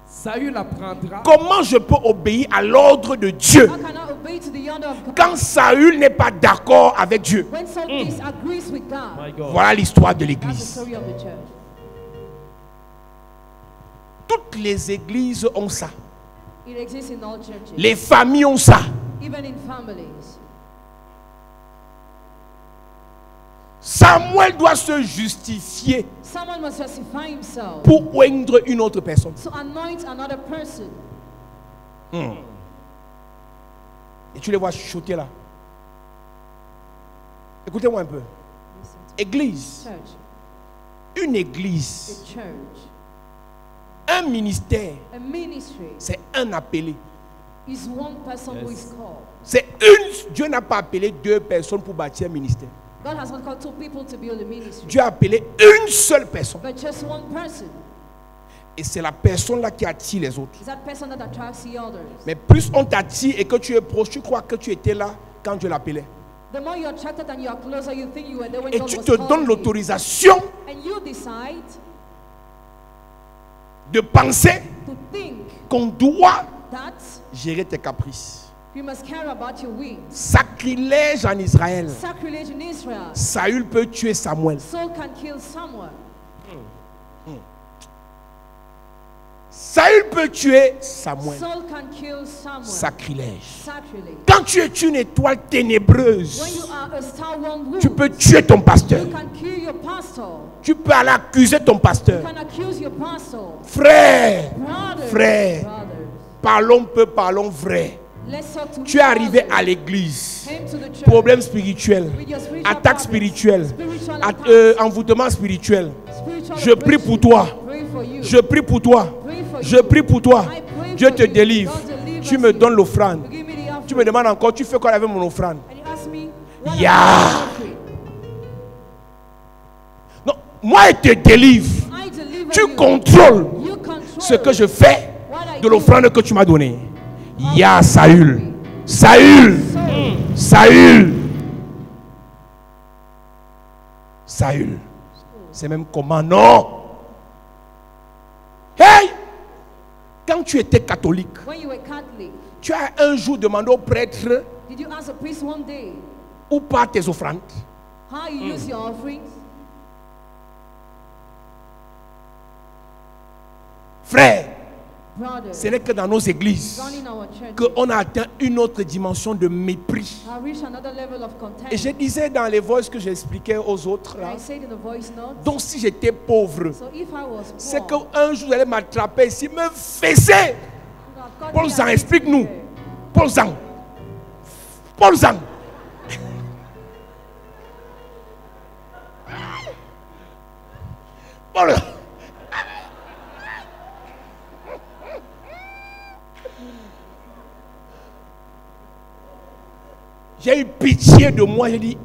Saül apprendra. Comment je peux obéir à l'ordre de Dieu How can I obey to the order of God? quand Saül n'est pas d'accord avec Dieu? When Saul disagrees with God. My God. Voilà l'histoire de That's the l'église. story of the church. Toutes les églises ont ça. It exists in all churches. Les familles ont ça. Even in families. Samuel doit se justifier Someone must justify himself pour oindre une autre personne. to anoint another person. Et tu les vois chuchoter là. Écoutez-moi un peu. Église. Church. Une église. A church. Un ministère. A ministry C'est un appelé. is one person who is called. C'est une. Dieu n'a pas appelé deux personnes pour bâtir un ministère. God has not called two people to build a ministry, Dieu a appelé une seule personne. but just one person. Et c'est la personne là qui attire les autres. It's that person that attracts the others. Mais plus on t'attire et que tu es proche, tu crois que tu étais là quand Dieu l'appelait. The more you're attracted and you're closer, you think you were there when Et God tu was te calling donnes you. l'autorisation And you decide de penser to think qu'on doit that gérer tes caprices. you must care about your wings. Sacrilège en Israël. Sacrilege in Israel. Saül peut tuer Samuel. Saul can kill someone. Saül peut tuer Samuel. Saul can kill someone. Sacrilège. Sacrilege. Quand tu es une étoile When ténébreuse, you are a star one tu wood, peux tuer ton pasteur. you can kill your pastor. Tu peux aller accuser ton You pasteur. can accuse your pastor. Frère, Brothers, frère, brothers. parlons peu, parlons vrai. Let's talk to Tu es arrivé others. à l'église. Came to the church Problème spirituel, with your spiritual attaque problems, spirituelle, spiritual attacks, envoûtement spiritual. spiritual Je prie pour toi. Pray for you. Je prie pour toi. Pray for Je you. prie pour toi. I pray Dieu for te you. délivre. God delivers Tu me you. donnes l'offrande. You give me the offering. Tu me demandes encore, tu fais quoi avec mon offrande? And you ask me, what Yeah. about the offering? Non, moi je te délivre. I deliver Tu you. contrôles You control ce que je fais what I de do. l'offrande que tu m'as donnée. Ya Saül. Saül. Saül. Saül. C'est même comment? Non. Hey! Quand tu étais catholique, When you were Catholic, tu as un jour demandé au prêtre did you ask a priest one day où partent tes offrandes? how you use your offerings? Frère, Brothers, ce n'est que dans nos églises it's only in our church qu'on a atteint une autre dimension de mépris. I reached another level of contempt. Et je disais dans les voices que j'expliquais aux autres là, I said in the voice note, donc si j'étais pauvre, so if I was c'est poor, qu'un jour vous allez m'attraper ici, me fesser. God Paul me Zan, and explique-nous. me. Paul Zan. Paul Zan. Paul. J'ai eu pitié de moi, j'ai dit,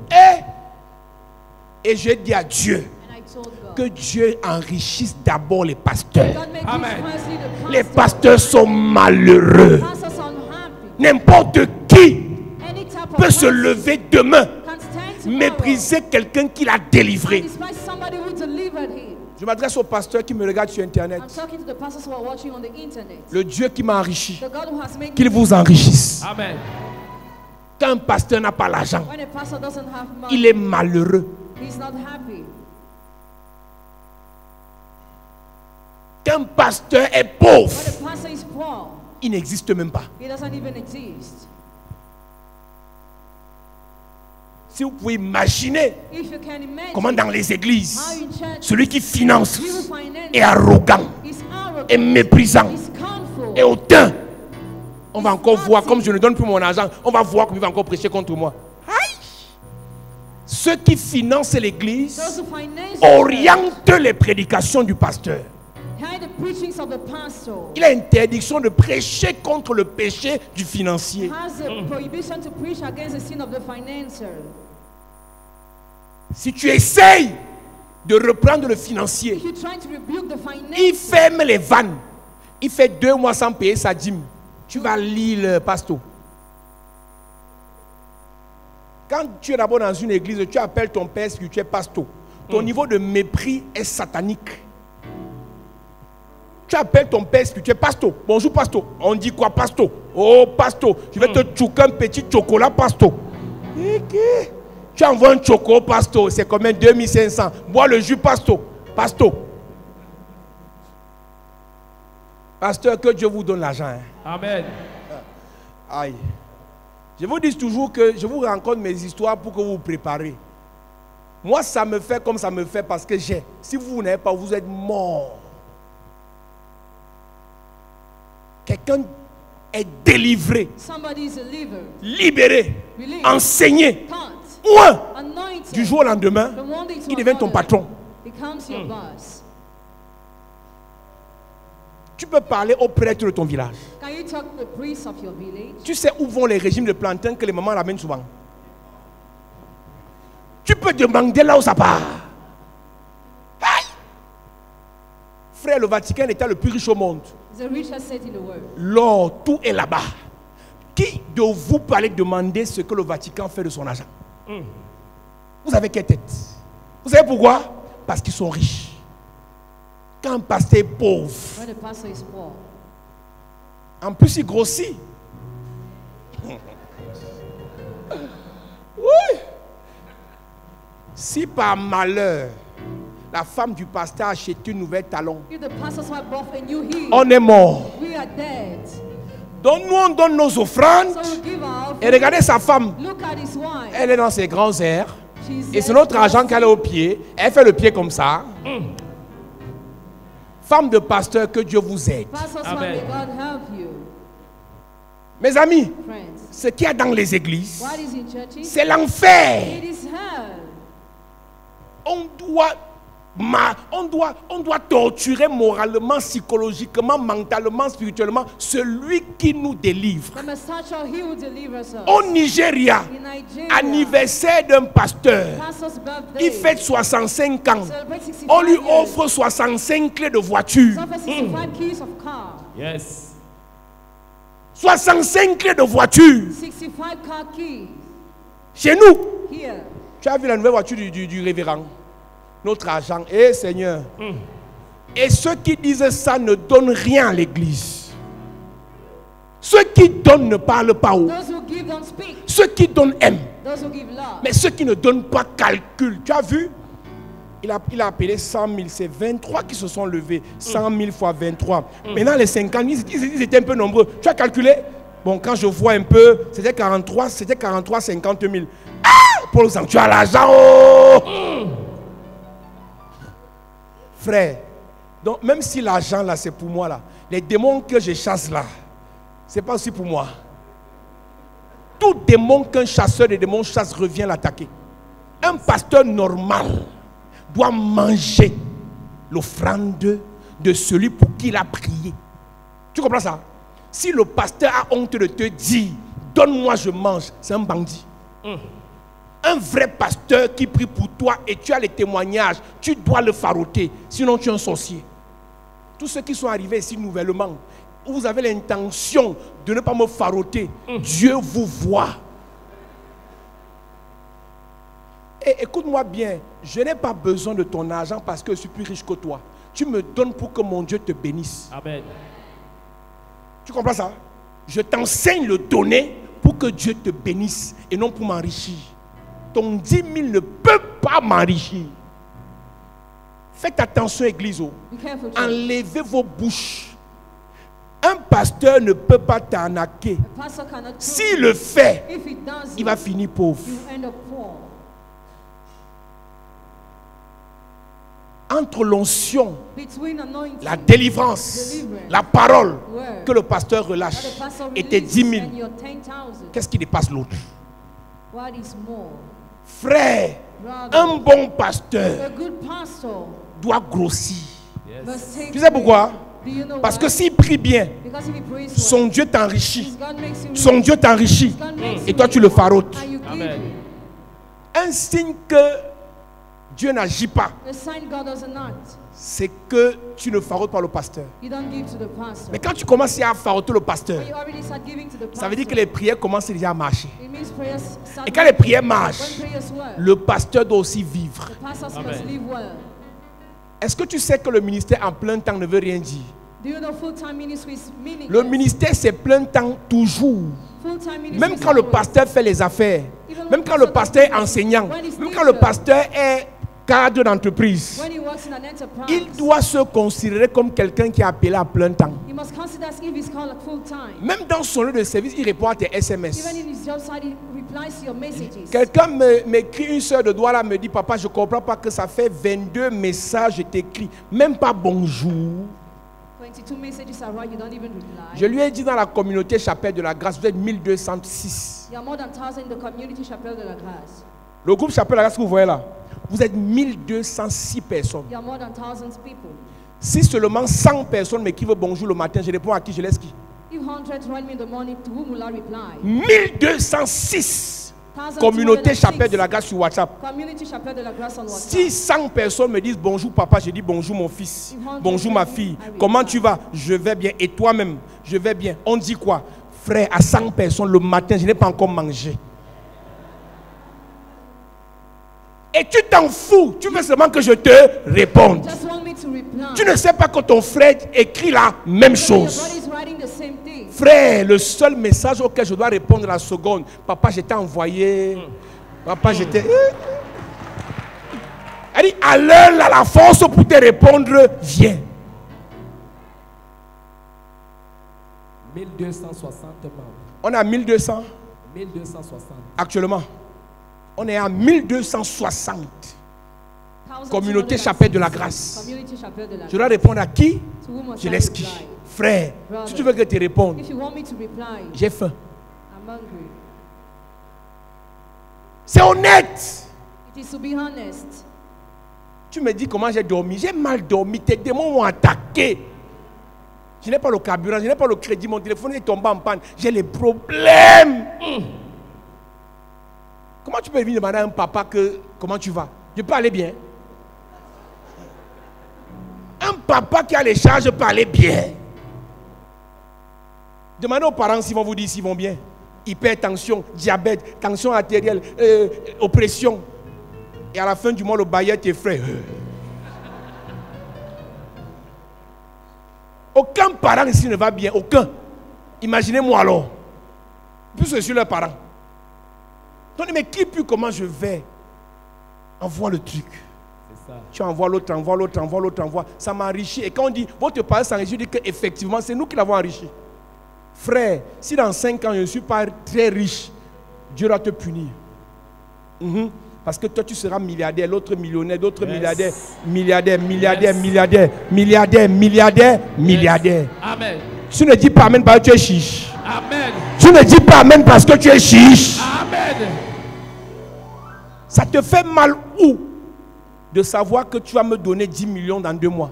et j'ai dit à Dieu And I told God, que Dieu enrichisse d'abord les pasteurs. God make Amen. you firstly the Les pastor. pasteurs sont malheureux. Pastors are unhappy. N'importe qui Any type of peut se pastor lever demain, can stand tomorrow mépriser quelqu'un qui l'a and délivré. despise somebody who delivered him. Je m'adresse aux pasteurs qui me regardent sur Internet. I'm talking to the pastors who are watching on the internet. Le Dieu qui m'a enrichi, The God who has made qu'il me. vous enrichisse. Amen. Quand un pasteur n'a pas l'argent, When a pastor doesn't have money, il est malheureux. he's not happy. Quand un pasteur est When pauvre, a pastor is poor, il n'existe même pas. he doesn't even exist. Si vous pouvez imaginer If you can imagine comment dans les églises, how in church celui qui finance you finance est arrogant, is arrogant, est méprisant, is scornful, est hautain. On va encore voir, comme je ne donne plus mon argent, on va voir comment il va encore prêcher contre moi. Aïe! Ceux qui financent l'église those who finance orientent les prédications du pasteur. hide the preachings of the pastor. Il a interdiction de prêcher contre le péché du financier. Has a prohibition to preach against the sin of the financer. Si tu essayes de reprendre le financier, If you're trying to rebuke the il financer, ferme les vannes. Il fait 2 mois sans payer sa dîme. Tu vas lire le pasteur. Quand tu es d'abord dans une église, tu appelles ton père spirituel pasteur. Ton niveau de mépris est satanique. Tu appelles ton père spirituel pasteur. Bonjour pasteur. On dit quoi pasteur? Oh pasteur, je vais te tchouquer un petit chocolat pasteur. Tu envoies un choco pasteur, c'est combien? 2500. Bois le jus pasteur. Pasteur. Pasteur, que Dieu vous donne l'argent. Hein. Amen. Aïe. Je vous dis toujours que je vous raconte mes histoires pour que vous vous préparez. Moi, ça me fait comme ça me fait parce que j'ai. Si vous n'avez pas, vous êtes mort. Quelqu'un est délivré, somebody is delivered, libéré, released, enseigné. taught, Ou un, anointed. du jour au lendemain, From one day to il devient ton another, patron. becomes your boss. Tu peux parler au prêtre de ton village. Can you talk to the priest of your village? Tu sais où vont les régimes de plantain que les mamans ramènent souvent. Tu peux demander là où ça part. Aïe! Frère, le Vatican est l'État le plus riche au monde. It's the richest city in the world. L'or, tout est là-bas. Qui de vous peut aller demander ce que le Vatican fait de son argent? Vous avez quelle tête? Vous savez pourquoi? Parce qu'ils sont riches. Quand un pasteur est pauvre, When the pastor is poor, en plus il grossit. Oui. Si par malheur, la femme du pasteur a acheté une nouvelle talon, if the pastor's wife bought a new heel, on est mort. we are dead. Donc nous on donne nos offrandes. So we give our Et regardez sa femme. Look at his wife. Elle est dans ses grands airs. She's Et c'est notre argent qu'elle a au pied. Elle fait le pied comme ça. Femme de pasteur, que Dieu vous aide. Pastor's Amen. wife, may God help you. Mes amis, Friends, ce qu'il y a dans les églises, what is in churches? c'est l'enfer. It is hell. On doit torturer moralement, psychologiquement, mentalement, spirituellement celui qui nous délivre. The Messiah, he will deliver us. Au Nigeria, In Nigeria, anniversaire d'un pasteur, pastor's birthday, il fête 65 ans. celebrate 65 On lui years. offre 65 clés de voiture. Suffer 65 keys of car. Yes. 65 clés de voiture. 65 car keys. Chez nous, Here. tu as vu la nouvelle voiture du révérend? Notre argent. Eh Seigneur. Et ceux qui disent ça ne donnent rien à l'église. Ceux qui donnent ne parlent pas haut. Those who give don't speak. Ceux qui donnent aiment. Those who give love. Mais ceux qui ne donnent pas calculent. Tu as vu? Il a appelé 100 000. C'est 23 qui se sont levés. 100 000 fois 23. Maintenant, les 50 000, ils étaient un peu nombreux. Tu as calculé? Bon, quand je vois un peu, c'était 43, 50 000. Ah! Pour le sang, tu as l'argent. Oh! Frère, donc même si l'argent là, c'est pour moi là, les démons que je chasse là, c'est pas aussi pour moi. Tout démon qu'un chasseur de démons chasse revient l'attaquer. Un pasteur normal doit manger l'offrande de celui pour qui il a prié. Tu comprends ça? Si le pasteur a honte de te dire, donne-moi, je mange, c'est un bandit. Un vrai pasteur qui prie pour toi et tu as les témoignages, tu dois le faroter, sinon tu es un sorcier. Tous ceux qui sont arrivés ici nouvellement, vous avez l'intention de ne pas me faroter, Dieu vous voit. Et écoute-moi bien, je n'ai pas besoin de ton argent parce que je suis plus riche que toi. Tu me donnes pour que mon Dieu te bénisse. Amen. Tu comprends ça? Je t'enseigne le donner pour que Dieu te bénisse et non pour m'enrichir. Ton 10 000 ne peut pas m'enrichir. Faites attention, église. Be careful, church. Enlevez vos bouches. Un pasteur ne peut pas t'arnaquer. A pastor cannot. S'il le fait, If he does il va it, finir pauvre. you end up poor. entre l'onction, la délivrance, la parole que le pasteur relâche était 10 000. Qu'est-ce qui dépasse l'autre? Frère, un bon pasteur doit grossir. Tu sais pourquoi? Parce que s'il prie bien, son Dieu t'enrichit. Son Dieu t'enrichit. Et toi tu le farotes. Amen. Un signe que Dieu n'agit pas, c'est que tu ne farotes pas le pasteur. Mais quand tu commences à faroter le pasteur, ça veut dire que les prières commencent déjà à marcher. Et quand les prières marchent, le pasteur doit aussi vivre. Est-ce que tu sais que le ministère en plein temps ne veut rien dire? Le ministère c'est plein temps toujours. Même quand le pasteur fait les affaires, même quand le pasteur est enseignant, même quand le pasteur est cadre d'entreprise, il doit se considérer comme quelqu'un qui est appelé à plein temps. Même dans son lieu de service, il répond à tes SMS. Quelqu'un m'écrit, une soeur de doigt là me dit, papa, je ne comprends pas que ça fait 22 messages t'écris, même pas bonjour. Je lui ai dit dans la communauté Chapelle de la Grâce, vous êtes 1206. Le groupe Chapelle de la Grâce que vous voyez là, vous êtes 1206 personnes. Si seulement 100 personnes m'écrivent bonjour le matin, je réponds à qui? Je laisse qui? 1206 communauté Chapelle de la Grâce sur WhatsApp. Si 100 personnes me disent bonjour papa, je dis bonjour mon fils, bonjour ma fille, comment tu vas? Je vais bien. Et toi-même? Je vais bien. On dit quoi? Frère, à 100 personnes le matin, je n'ai pas encore mangé. Et tu t'en fous, tu veux seulement que je te réponde. Tu ne sais pas que ton frère écrit la même chose. Frère, le seul message auquel je dois répondre la seconde, papa, je t'ai envoyé. Papa, je t'ai. Elle dit, à l'heure, là, la force pour te répondre vient. 1260 membres. On est à 1200 1260. actuellement. On est à 1260. Communauté Chapelle de la Grâce. Je dois répondre à qui? Je laisse qui? Frère, si tu veux que je te réponde, j'ai faim. C'est honnête. Tu me dis comment j'ai dormi. J'ai mal dormi. Tes démons m'ont attaqué. Je n'ai pas le carburant, je n'ai pas le crédit. Mon téléphone est tombé en panne. J'ai les problèmes. Comment tu peux venir demander à un papa que comment tu vas? Je peux aller bien. Un papa qui a les charges peut aller bien. Demandez aux parents s'ils vont vous dire s'ils vont bien. Hypertension, diabète, tension artérielle, oppression. Et à la fin du mois, le bailleur t'effraie. Aucun parent ici ne va bien. Aucun. Imaginez-moi alors. Plus je suis leur parent. Donc, mais qui peut comment je vais? Envoie le truc. Ça. Tu envoies l'autre, envoie l'autre, envoie l'autre, envoie. Ça m'enrichit. Et quand on dit votre parent s'enrichit, je dis qu'effectivement, c'est nous qui l'avons enrichi. Frère, si dans 5 ans je ne suis pas très riche, Dieu va te punir. Parce que toi tu seras milliardaire, l'autre millionnaire, d'autres milliardaires, milliardaire, milliardaire, milliardaire, milliardaire, milliardaire, milliardaire. Amen. Tu ne dis pas amen parce que tu es chiche. Amen. Tu ne dis pas amen parce que tu es chiche. Amen. Ça te fait mal où de savoir que tu vas me donner 10 millions dans 2 mois?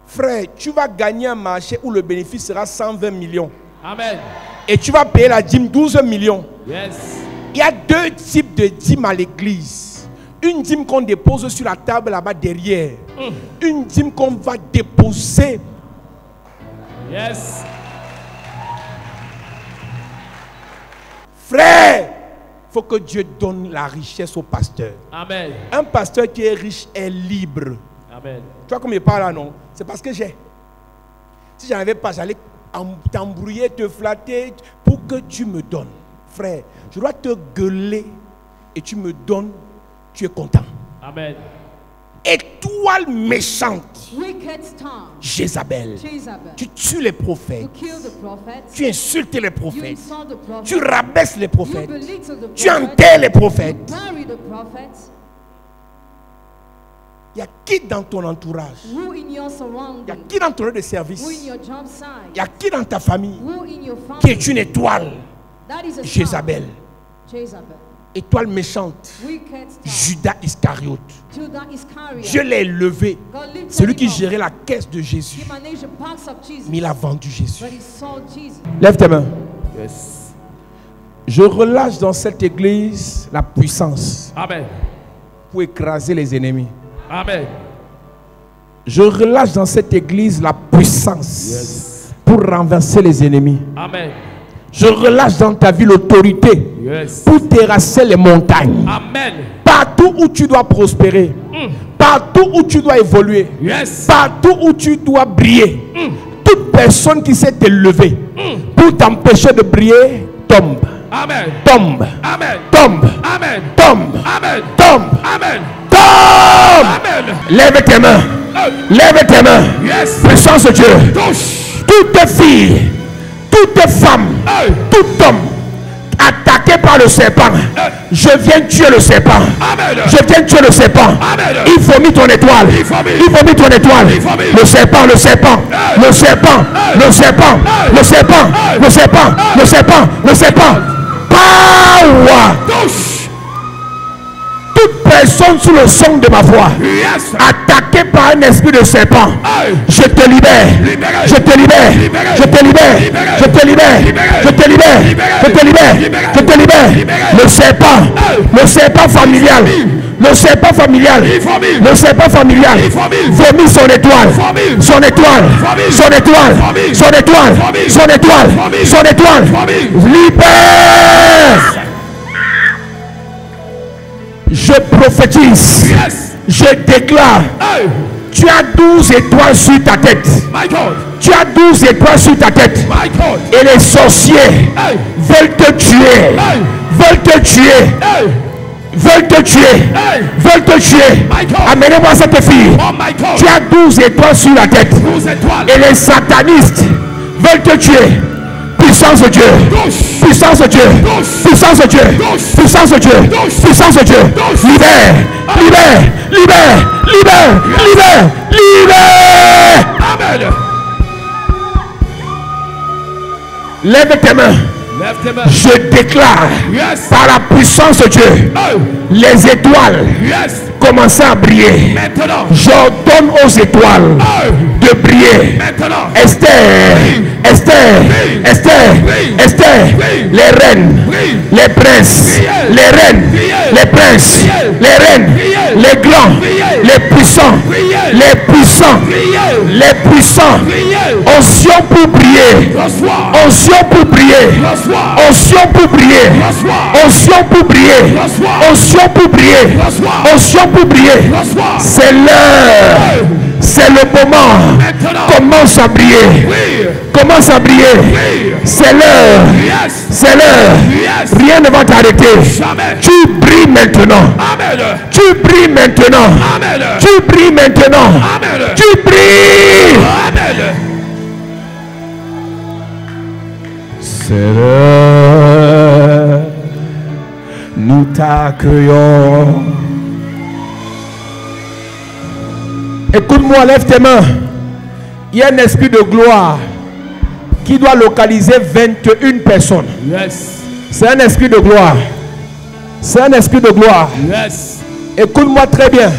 Frère, tu vas gagner un marché où le bénéfice sera 120 millions. Amen. Et tu vas payer la dîme 12 millions. Yes. Il y a 2 types de dîmes à l'église. Une dîme qu'on dépose sur la table là-bas derrière. Une dîme qu'on va déposer. Yes. Frère, il faut que Dieu donne la richesse au pasteur. Amen. Un pasteur qui est riche est libre. Amen. Tu vois comme il parle là, non? C'est parce que j'ai. Si je n'avais pas, j'allais t'embrouiller, te flatter pour que tu me donnes. Frère, je dois te gueuler et tu me donnes, tu es content. Amen. Étoile méchante, Jézabel, tu tues les prophètes, tu insultes les prophètes, tu rabaisses les prophètes, tu enterres les prophètes. Il y a qui dans ton entourage? Who in your Il y a surrounding? qui dans ton lieu de service? Who in your job site? Il y a qui dans ta famille Who in your qui family? est une étoile? That is a Jézabel. star. Jezebel. Étoile méchante. Wicked star. Judas Iscariote. Judas Iscariot. Dieu l'a élevé. God lifted Celui him qui up. gérait la caisse de Jésus. He managed the box of Jesus. Mais il a vendu Jésus. But he sold Jesus. Lève tes mains. Je relâche dans cette église la puissance Amen. pour écraser les ennemis. Amen. Je relâche dans cette église la puissance pour renverser les ennemis. Amen. Je relâche dans ta vie l'autorité pour terrasser les montagnes. Amen. Partout où tu dois prospérer, partout où tu dois évoluer, partout où tu dois briller, toute personne qui s'est élevée pour t'empêcher de briller, tombe. Amen. Tombe. Amen. Tombe. Amen. Tombe. Amen. Tombe. Amen. Tombe. Amen. Lève tes mains. Lève tes mains. Yes. Puissance de Dieu. Touche. Toute fille, toute femme, tout homme attaqué par le serpent, je viens tuer le serpent. Amen. Je viens tuer le serpent. Amen. Il vomit ton étoile. Il vomit. Il vomit ton étoile. Il vomit. Le serpent, le serpent, le serpent, le serpent, le serpent, le serpent, le serpent, le serpent. Power. Touche. Toute personne sous le son de ma voix Yes. attaquée par un esprit de serpent, je te libère. Libéré. Je te libère. Libéré. Je te libère. Libéré. Je te libère. Libéré. Je te libère. Libéré. Je te libère. Libéré. Je te libère. Libéré. Le serpent. Le serpent familial. Le serpent familial. Il vomit. Le serpent familial. Il vomit. Vomit son étoile. Vomit. Son étoile. Vomit. Son étoile. Vomit. Son étoile. Vomit. Son étoile. Vomit. Son étoile. Vomit. Libère. Je prophétise. Yes. Je déclare. Hey. Tu as 12 étoiles sur ta tête. My God. Tu as 12 étoiles sur ta tête. My God. Et les sorciers Hey. veulent te tuer. Hey. Veulent te tuer. Hey. Veulent te tuer. Hey. Veulent te tuer. My God. Amenez-moi cette fille. Oh my God. Tu as 12 étoiles sur la tête. 12 étoiles. Et les satanistes veulent te tuer. Puissance de Dieu. Touche. Puissance de Dieu. Puissance de Dieu. Puissance de Dieu. Puissance de Dieu. Libère. Libère. Libère. Libère. Libère. Libère. Amen. Lève tes mains. Lève tes mains. Je déclare Yes. par la puissance de Dieu, Hey. les étoiles Yes. commencent à briller. Maintenant. J'ordonne aux étoiles Hey. de briller. Maintenant. Esther, Esther, Oui. Esther, Oui. Esther, Oui. les reines, Oui. les princes, Priez. les reines, Priez. les princes, Priez. les reines, Priez. les glands, Priez. les puissants, Priez. les puissants, Priez. les puissants, Priez. onction pour briller, Reçois. onction pour briller, Reçois. onction pour briller, Reçois. onction pour briller, Reçois. onction pour briller, Reçois. onction pour briller. Reçois. C'est l'heure, c'est le moment. Maintenant. Commence à briller. Oui. Commence à briller. Oui. C'est l'heure. Yes. C'est l'heure. Yes. Rien ne va t'arrêter. Jamais. Tu brilles maintenant. Amen. Tu brilles maintenant. Amen. Tu brilles maintenant. Amen. Tu brilles. Amen. C'est l'heure. Nous t'accueillons. Écoute-moi, lève tes mains. Il y a un esprit de gloire qui doit localiser 21 personnes. Yes. C'est un esprit de gloire. C'est un esprit de gloire. Yes. Écoute-moi très bien.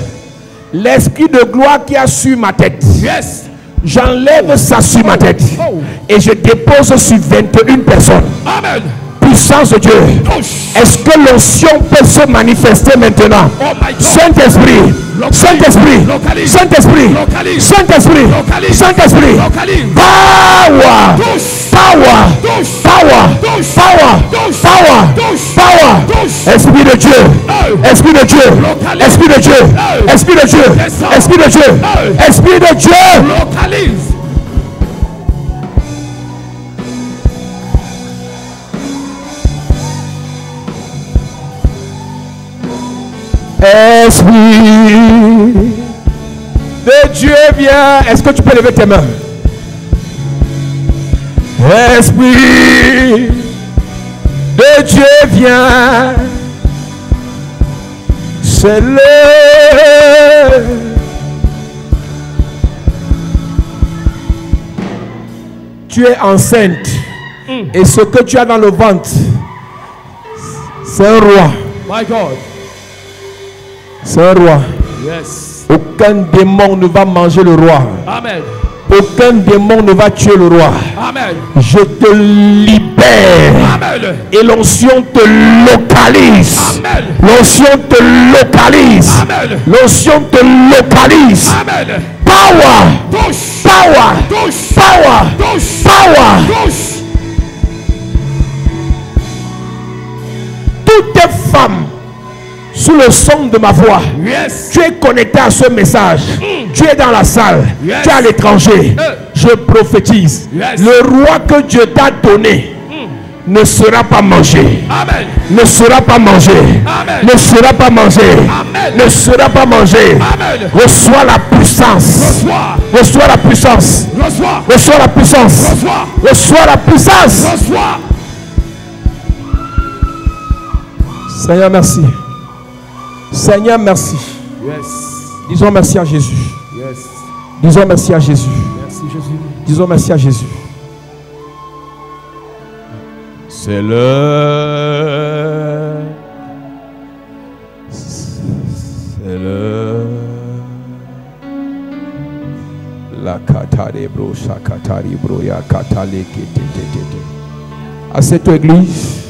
L'esprit de gloire qui a sur ma tête. Yes. J'enlève ça sur ma tête. Oh. Et je dépose sur 21 personnes. Amen. Puissance de Dieu. Touche. Est-ce que l'onction peut se manifester maintenant? Oh my God. Saint-Esprit. Saint-Esprit. Localise. Saint-Esprit. Localise. Saint-Esprit. Localise. Saint-Esprit. Localise. Power. Touche. Power. Touche. Power. Touche. Power. Touche. Power. Touche. Power. Touche. Esprit de Dieu. Hey. Esprit de Dieu. Localise. Esprit de Dieu. Hey. Esprit de Dieu. Descends. Esprit de Dieu. Hey. Esprit de Dieu. Localise. Esprit de Dieu vient. Est-ce que tu peux lever tes mains? Esprit de Dieu vient. C'est l'heure tu es enceinte et ce que tu as dans le ventre, c'est un roi. My God. C'est un roi. Yes. Aucun démon ne va manger le roi. Amen. Aucun démon ne va tuer le roi. Amen. Je te libère. Amen. Et l'onction te localise. Amen. L'onction te localise. Amen. L'onction te localise. Amen. Power. Touche. Power. Touche. Power. Touche. Power. Touche. Toutes les femmes sous le son de ma voix, Yes. tu es connecté à ce message. Tu es dans la salle. Yes. Tu es à l'étranger. Je prophétise. Yes. Le roi que Dieu t'a donné ne sera pas mangé. Amen. Ne sera pas mangé. Amen. Ne sera pas mangé. Amen. Ne sera pas mangé. Amen. Reçois la puissance. Reçois. Reçois la puissance. Reçois. Reçois la puissance. Reçois. Reçois la puissance. Reçois. Seigneur, merci. Seigneur, merci. Yes. Disons merci à Jésus. Yes. Disons merci à Jésus. Merci Jésus. Disons merci à Jésus. C'est l'heure. C'est l'heure. La katare bro, shakatari bro, ya katale kete. À cette église.